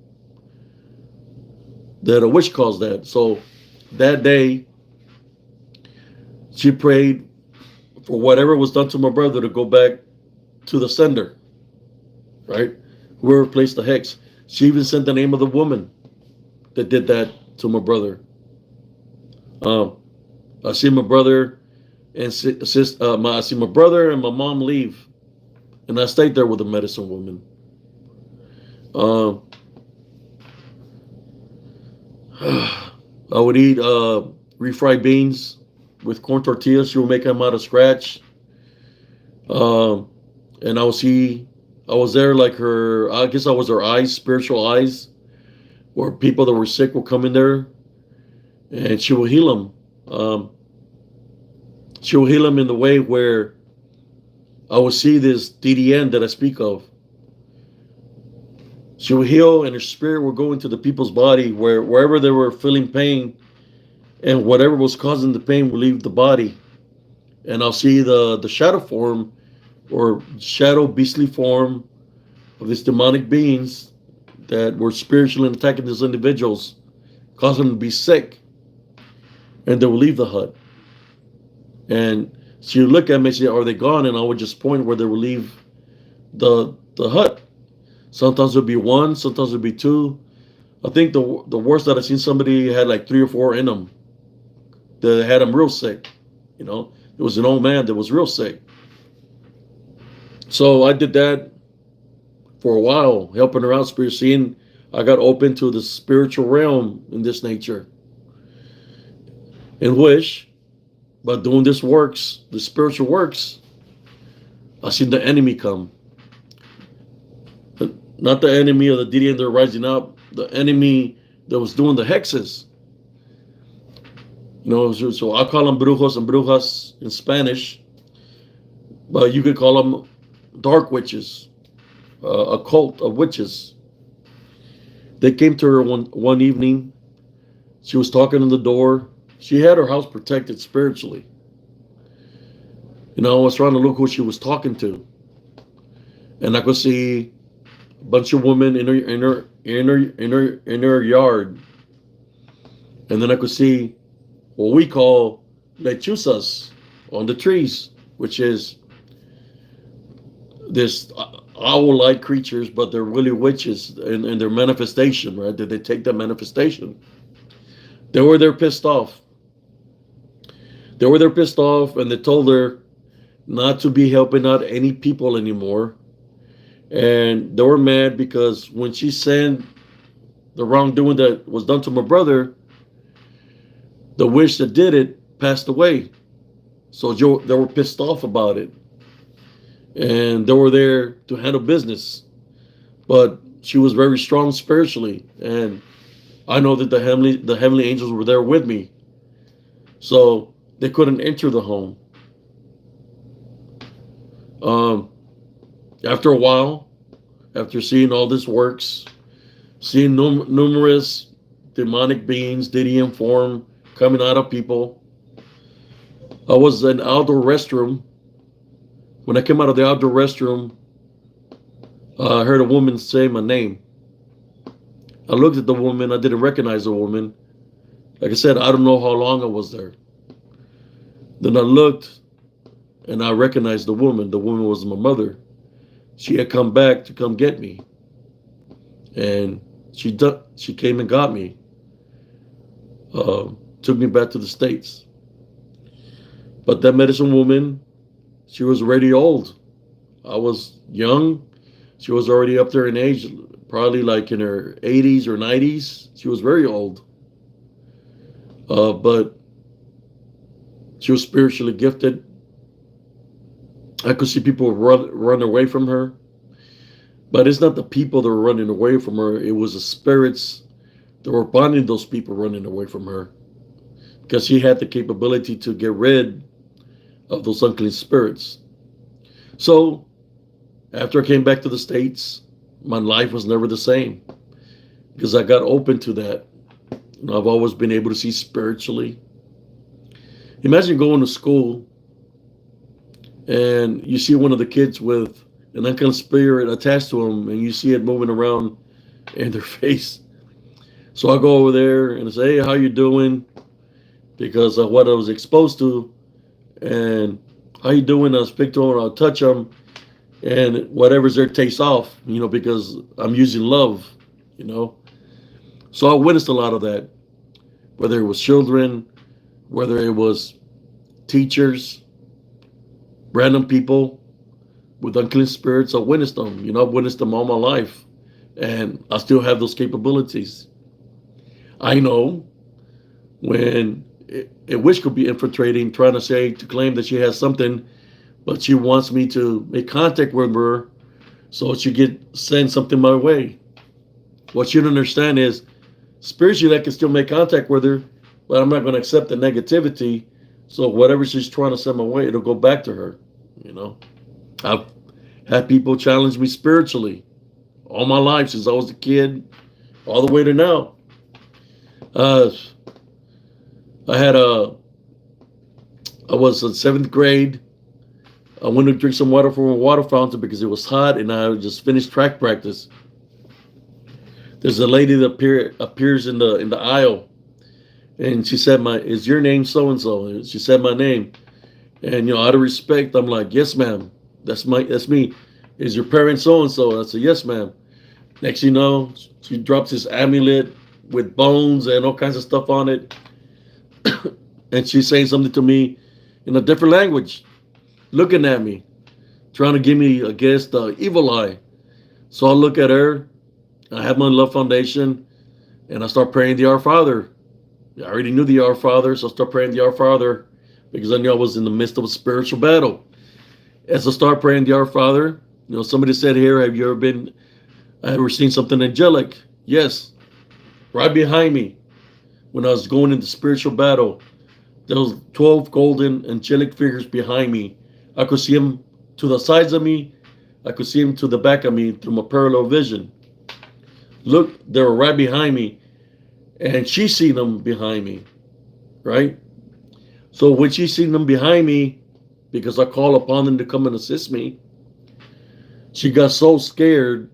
That a witch caused that. So that day, she prayed for whatever was done to my brother to go back to the sender, right? Whoever placed the hex. She even sent the name of the woman that did that to my brother. Um, I see my brother and I see my brother and my mom leave, and I stayed there with the medicine woman. Um, I would eat refried beans with corn tortillas. She would make them out of scratch. Um, and I was there like her, I guess I was her eyes, spiritual eyes, where people that were sick would come in there and she will heal them. She will heal them in the way where I will see this DDN that I speak of. She will heal and her spirit will go into the people's body wherever they were feeling pain, and whatever was causing the pain will leave the body. And I'll see the shadow form or shadow beastly form of these demonic beings that were spiritually attacking these individuals, causing them to be sick, and they will leave the hut. And she would look at me and say, "Are they gone?" And I would just point where they would leave the hut. Sometimes it would be one, sometimes it would be two. I think the worst that I've seen, somebody had like 3 or 4 in them. That had them real sick. You know, it was an old man that was real sick. So I did that for a while, helping her out, seeing I got open to the spiritual realm in this nature. In which, by doing this works, the spiritual works, I seen the enemy come. Not the enemy of the DD and they're rising up, the enemy that was doing the hexes. You know, so I call them brujos and brujas in Spanish, but you could call them dark witches, a cult of witches. They came to her one evening. She was talking on the door. She had her house protected spiritually. You know, I was trying to look who she was talking to, and I could see a bunch of women in her yard, and then I could see what we call lechuzas on the trees, which is this owl-like creatures, but they're really witches in their manifestation, right? That they take that manifestation. They were there pissed off. They were there pissed off, and they told her not to be helping out any people anymore. And they were mad because when she said the wrongdoing that was done to my brother, the witch that did it passed away. So they were pissed off about it. And they were there to handle business. But she was very strong spiritually. And I know that the heavenly angels were there with me. So they couldn't enter the home. After a while, after seeing all this works, seeing numerous demonic beings, Didion form, coming out of people, I was in an outdoor restroom. When I came out of the outdoor restroom, I heard a woman say my name. I looked at the woman. I didn't recognize the woman. Like I said, I don't know how long I was there. Then I looked, and I recognized the woman. The woman was my mother. She had come back to come get me. And she came and got me. Took me back to the States. But that medicine woman, she was already old. I was young. She was already up there in age, probably like in her 80s or 90s. She was very old. But she was spiritually gifted. I could see people run away from her. But it's not the people that were running away from her. It was the spirits that were bonding those people running away from her. Because she had the capability to get rid of those unclean spirits. So, after I came back to the States, my life was never the same. Because I got open to that. And I've always been able to see spiritually. Imagine going to school and you see one of the kids with an unclean spirit attached to them, and you see it moving around in their face. So I go over there and I say, "Hey, how you doing?" Because of what I was exposed to, and how you doing? I'll speak to them, I'll touch them, and whatever's there takes off, because I'm using love, you know. So I witnessed a lot of that, whether it was children, whether it was teachers, random people with unclean spirits. I witnessed them, I've witnessed them all my life, and I still have those capabilities. I know when a witch could be infiltrating, trying to claim that she has something, but she wants me to make contact with her so she could send something my way. What you don't understand is, spiritually, I can still make contact with her, but I'm not going to accept the negativity. So whatever she's trying to send my way, it'll go back to her. I've had people challenge me spiritually all my life since I was a kid, all the way to now. Uh, I had I was in seventh grade. I went to drink some water from a water fountain because it was hot, and I just finished track practice. There's a lady that appears in the aisle, and she said, "Is your name so and so?" She said my name, and out of respect, I'm like, "Yes, ma'am. That's me. Is your parent so and so?" I said, "Yes, ma'am." Next, she drops this amulet with bones and all kinds of stuff on it, and she's saying something to me in a different language, looking at me, trying to give me, I guess, the evil eye. So I look at her. I have my love foundation, and I start praying the Our Father. I already knew the Our Father, so I start praying the Our Father because I knew I was in the midst of a spiritual battle. As I start praying the Our Father, somebody said here, have you ever seen something angelic? Yes. Right behind me, when I was going into spiritual battle, there was 12 golden angelic figures behind me. I could see them to the sides of me. I could see them to the back of me through my parallel vision. Look, they were right behind me, and she seen them behind me, right? So when she seen them behind me, because I called upon them to come and assist me, she got so scared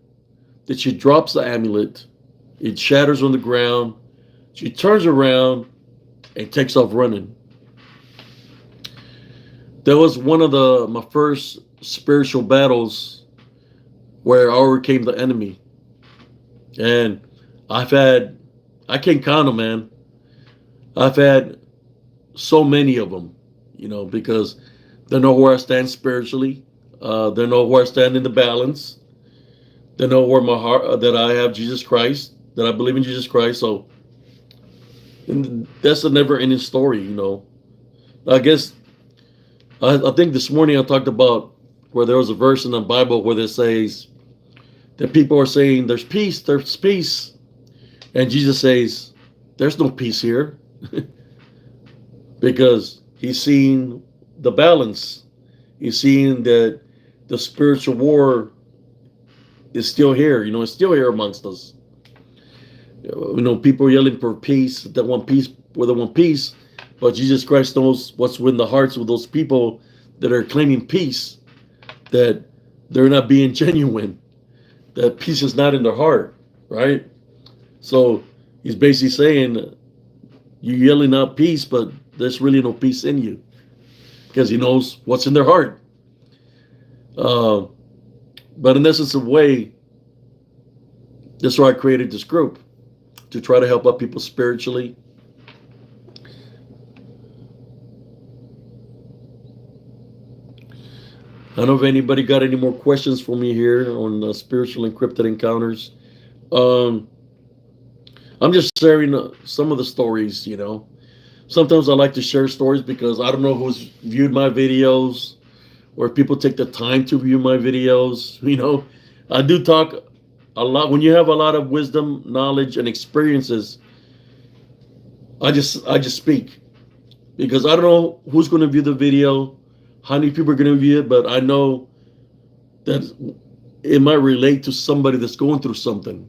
that she drops the amulet. It shatters on the ground. She turns around and takes off running. That was one of my first spiritual battles where I overcame the enemy. And I can't count them, man. I've had so many of them, because they know where I stand spiritually. They know where I stand in the balance. They know where my heart, that I have Jesus Christ, that I believe in Jesus Christ. So that's a never-ending story, I guess, I think this morning I talked about where there was a verse in the Bible where it says that people are saying, there's peace. And Jesus says, there's no peace here. Because he's seeing the balance. He's seeing that the spiritual war is still here. It's still here amongst us. People are yelling for peace. They want peace where they want peace. But Jesus Christ knows what's in the hearts of those people that are claiming peace, that they're not being genuine, that peace is not in their heart, right? So he's basically saying, you're yelling out peace, but there's really no peace in you, because he knows what's in their heart. But in essence of way, that's why I created this group, to try to help out people spiritually. I don't know if anybody got any more questions for me here on spiritual encrypted encounters. I'm just sharing some of the stories, Sometimes I like to share stories because I don't know who's viewed my videos, or people take the time to view my videos. I do talk a lot. When you have a lot of wisdom, knowledge, and experiences, I just speak, because I don't know who's going to view the video, how many people are going to view it, but I know that it might relate to somebody that's going through something,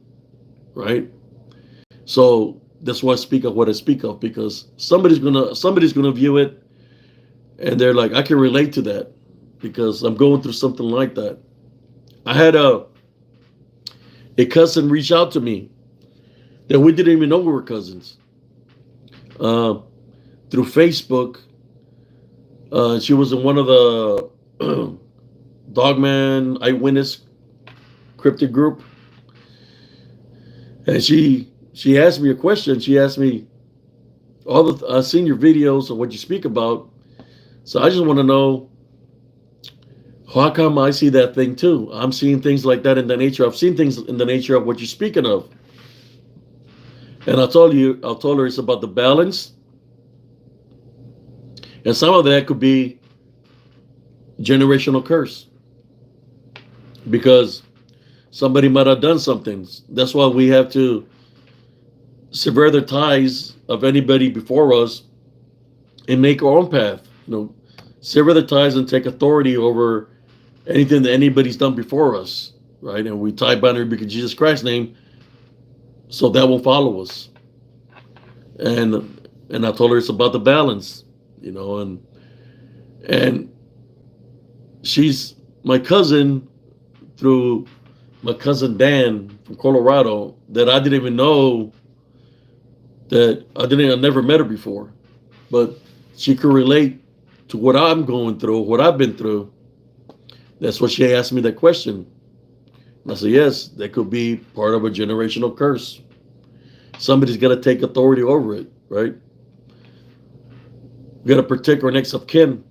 right? So that's why I speak of what I speak of, because somebody's gonna view it, And they're like, I can relate to that because I'm going through something like that. I had a cousin reach out to me that we didn't even know we were cousins uh, through Facebook. She was in one of the Dogman Eyewitness cryptic group, and she asked me a question. She asked me, I've seen your videos of what you speak about, so I just want to know how come I see that thing too. I'm seeing things like that in the nature. I've seen things in the nature of what you're speaking of, and I told her it's about the balance, and some of that could be generational curse because somebody might have done something. That's why we have to sever the ties of anybody before us and make our own path. Sever the ties and take authority over anything that anybody's done before us, right? And we tie boundary because Jesus Christ's name, so that will follow us. And I told her it's about the balance, and she's my cousin through my cousin Dan from Colorado that I didn't even know I never met her before, but she could relate to what I'm going through, what I've been through. That's what she asked me that question. And I said, yes, that could be part of a generational curse. Somebody's got to take authority over it, right? We got to protect our next of kin.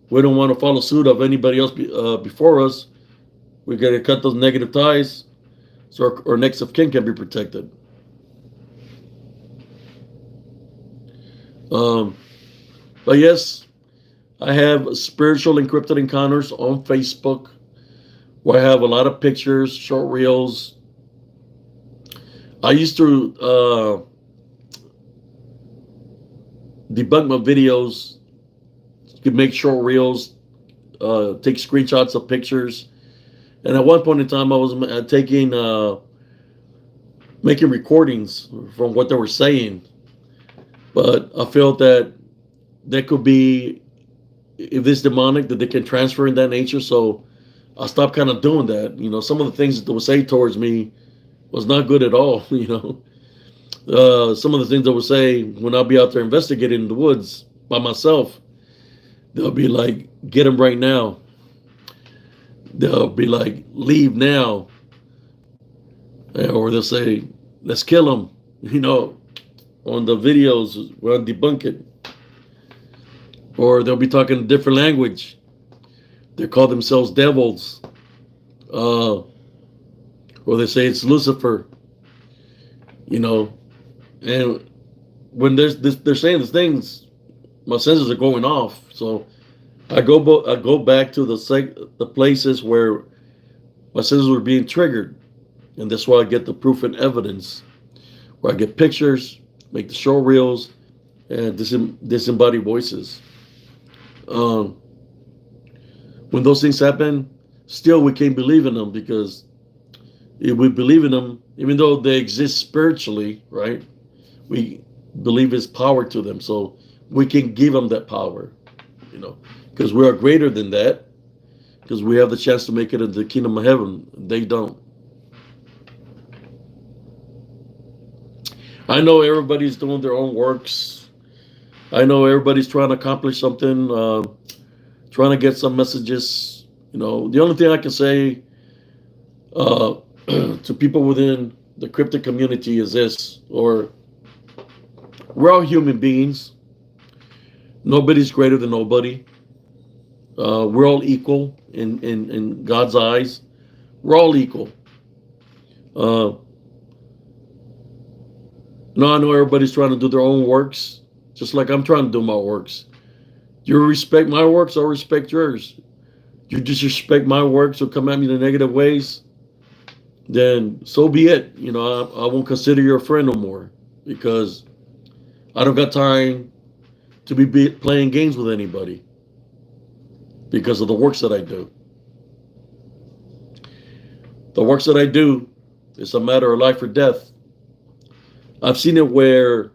We don't want to follow suit of anybody else before us. We got to cut those negative ties so our next of kin can be protected. But yes, I have spiritual encrypted encounters on Facebook where I have a lot of pictures, short reels. I used to debunk my videos, could make short reels, take screenshots of pictures. And at one point in time, I was making recordings from what they were saying. But I felt that could be, if it's demonic, that they can transfer in that nature. So I stopped kind of doing that. Some of the things that they would say towards me was not good at all. Some of the things they would say when I'll be out there investigating in the woods by myself, they'll be like, get him right now. They'll be like, leave now. Or they'll say, let's kill him. On the videos, we'll debunk it. Or they'll be talking a different language. They call themselves devils. Or they say it's Lucifer. And when they're saying these things, my senses are going off. So I go back to the places where my senses were being triggered, and that's why I get the proof and evidence, where I get pictures, make the show reels, and disembodied voices. When those things happen, still we can't believe in them, because if we believe in them, even though they exist spiritually, right? We believe there's power to them, so we can give them that power, because we are greater than that, because we have the chance to make it into the kingdom of heaven. They don't. I know everybody's doing their own works. I know everybody's trying to accomplish something, trying to get some messages. The only thing I can say to people within the cryptic community is this, or we're all human beings. Nobody's greater than nobody. We're all equal in God's eyes. We're all equal. No, I know everybody's trying to do their own works, just like I'm trying to do my works. You respect my works, I'll respect yours. You disrespect my works or come at me in negative ways, then so be it. I won't consider you a friend no more, because I don't got time to be playing games with anybody because of the works that I do. The works that I do is a matter of life or death. I've seen it where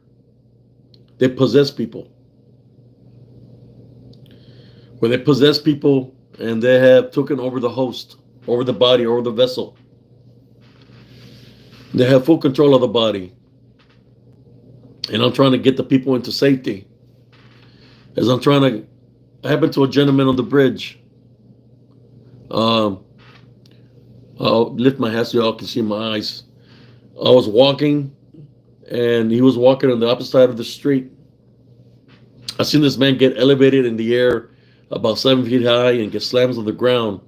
they possess people. where they possess people and they have taken over the host, over the body, over the vessel. They have full control of the body. And I'm trying to get the people into safety. As I'm trying to, I happened to a gentleman on the bridge. Um, I'll lift my hat so y'all can see my eyes. I was walking, and he was walking on the opposite side of the street. I seen this man get elevated in the air about 7 feet high and get slams on the ground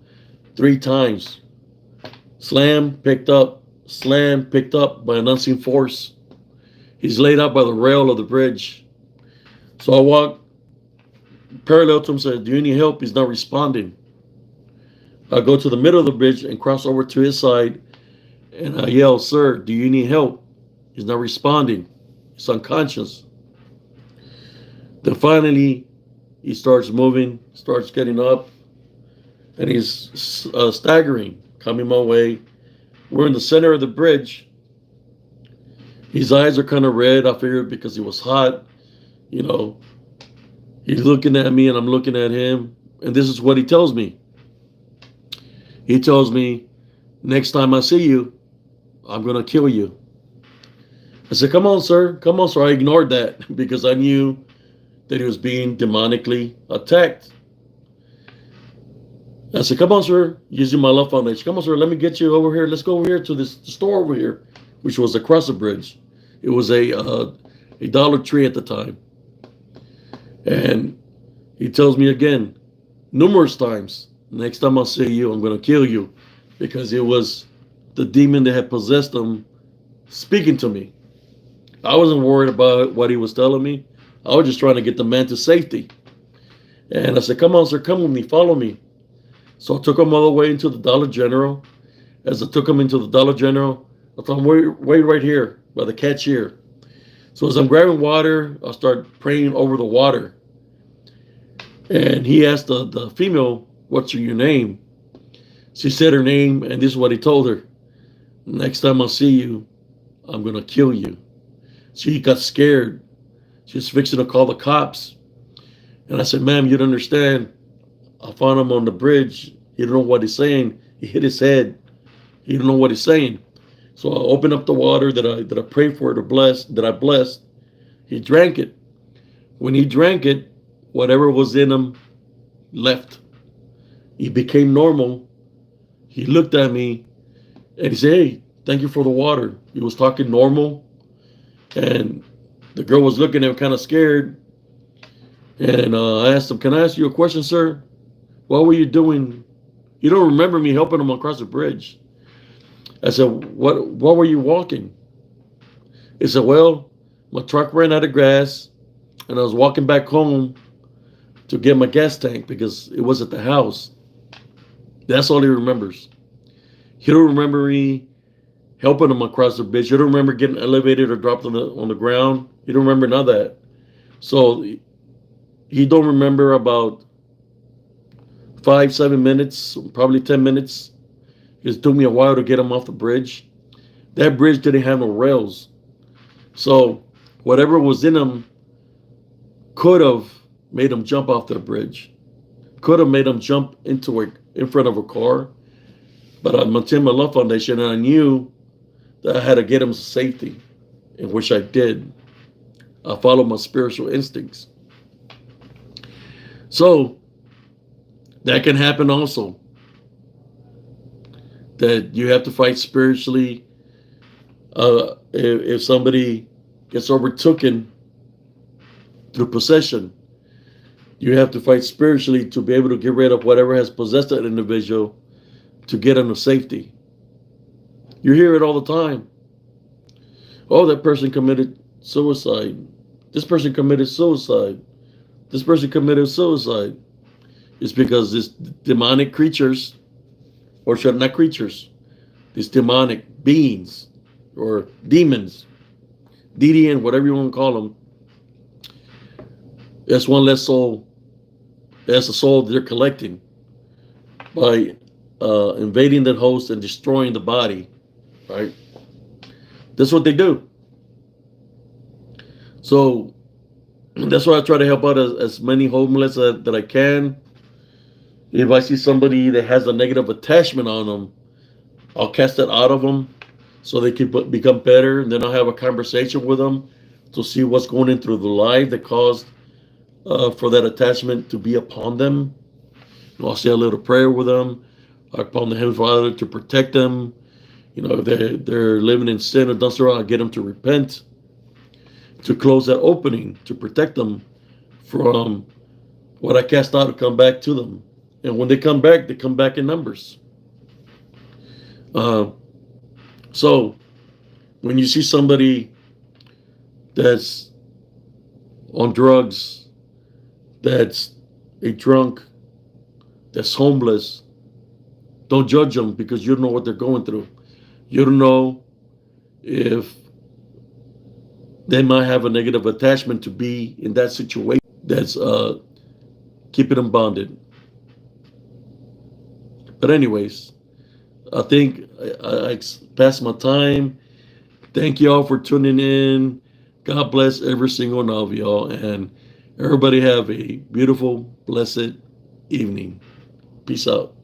3 times. Slam, picked up by an unseen force. He's laid out by the rail of the bridge. So I walked parallel to him, said, "Do you need help?" He's not responding. I go to the middle of the bridge and cross over to his side, and I yell, "Sir, do you need help?" He's not responding. He's unconscious. Then finally, he starts moving, starts getting up, and he's staggering, coming my way. We're in the center of the bridge. His eyes are kind of red. I figured because he was hot, you know. He's looking at me and I'm looking at him. And this is what he tells me. He tells me, "Next time I see you, I'm going to kill you." I said, "Come on, sir. Come on, sir." I ignored that because I knew that he was being demonically attacked. I said, "Come on, sir," using my love foundation. "Come on, sir, let me get you over here. Let's go over here to this store over here," which was across the bridge. It was a Dollar Tree at the time. And he tells me again, numerous times, "Next time I see you, I'm going to kill you," because it was the demon that had possessed him speaking to me. I wasn't worried about what he was telling me. I was just trying to get the man to safety. And I said, "Come on, sir, come with me, follow me." So I took him all the way into the Dollar General. As I took him into the Dollar General, I told him, wait right here by the cashier. So as I'm grabbing water, I start praying over the water. And he asked the female, "What's your name?" She said her name, and this is what he told her. "Next time I see you, I'm going to kill you." She got scared. She was fixing to call the cops. And I said, "Ma'am, you don't understand. I found him on the bridge. He don't know what he's saying. He hit his head. He don't know what he's saying." So I opened up the water that I prayed for, that I blessed. He drank it. When he drank it, whatever was in him left. He became normal. He looked at me and he said, "Hey, thank you for the water." He was talking normal. And the girl was looking at him kind of scared. And I asked him, "Can I ask you a question, sir? What were you doing? You don't remember me helping him across the bridge." I said, What were you walking?" He said, "Well, my truck ran out of gas and I was walking back home to get my gas tank because it was at the house." That's all he remembers. He don't remember me helping him across the bridge. He don't remember getting elevated or dropped on the ground. He don't remember none of that. So he don't remember about 5-7 minutes, probably 10 minutes. It took me a while to get him off the bridge. That bridge didn't have no rails. So whatever was in him could have made him jump off the bridge. Could have made him jump into in front of a car. But I maintained my love foundation and I knew that I had to get him to safety, in which I did. I followed my spiritual instincts. So that can happen also. That you have to fight spiritually. If somebody gets overtaken through possession, you have to fight spiritually to be able to get rid of whatever has possessed that individual to get them to safety. You hear it all the time. "Oh, that person committed suicide. This person committed suicide. This person committed suicide." It's because these demonic creatures, or not creatures, these demonic beings or demons, DDN, whatever you want to call them, that's one less soul. That's a soul they're collecting by invading that host and destroying the body, right? That's what they do. So that's why I try to help out as many homeless that I can. If I see somebody that has a negative attachment on them, I'll cast that out of them so they can become better. And then I'll have a conversation with them to see what's going in through the life that caused for that attachment to be upon them. And I'll say a little prayer with them upon the Heavenly Father to protect them. You know, if they're living in sin or done so wrong, I'll get them to repent, to close that opening, to protect them from what I cast out to come back to them. And when they come back in numbers. Uh, so when you see somebody that's on drugs, that's a drunk, that's homeless, don't judge them because you don't know what they're going through. You don't know if they might have a negative attachment to be in that situation that's keeping them bonded. But anyways, I think I passed my time. Thank you all for tuning in. God bless every single one of y'all, and everybody have a beautiful, blessed evening. Peace out.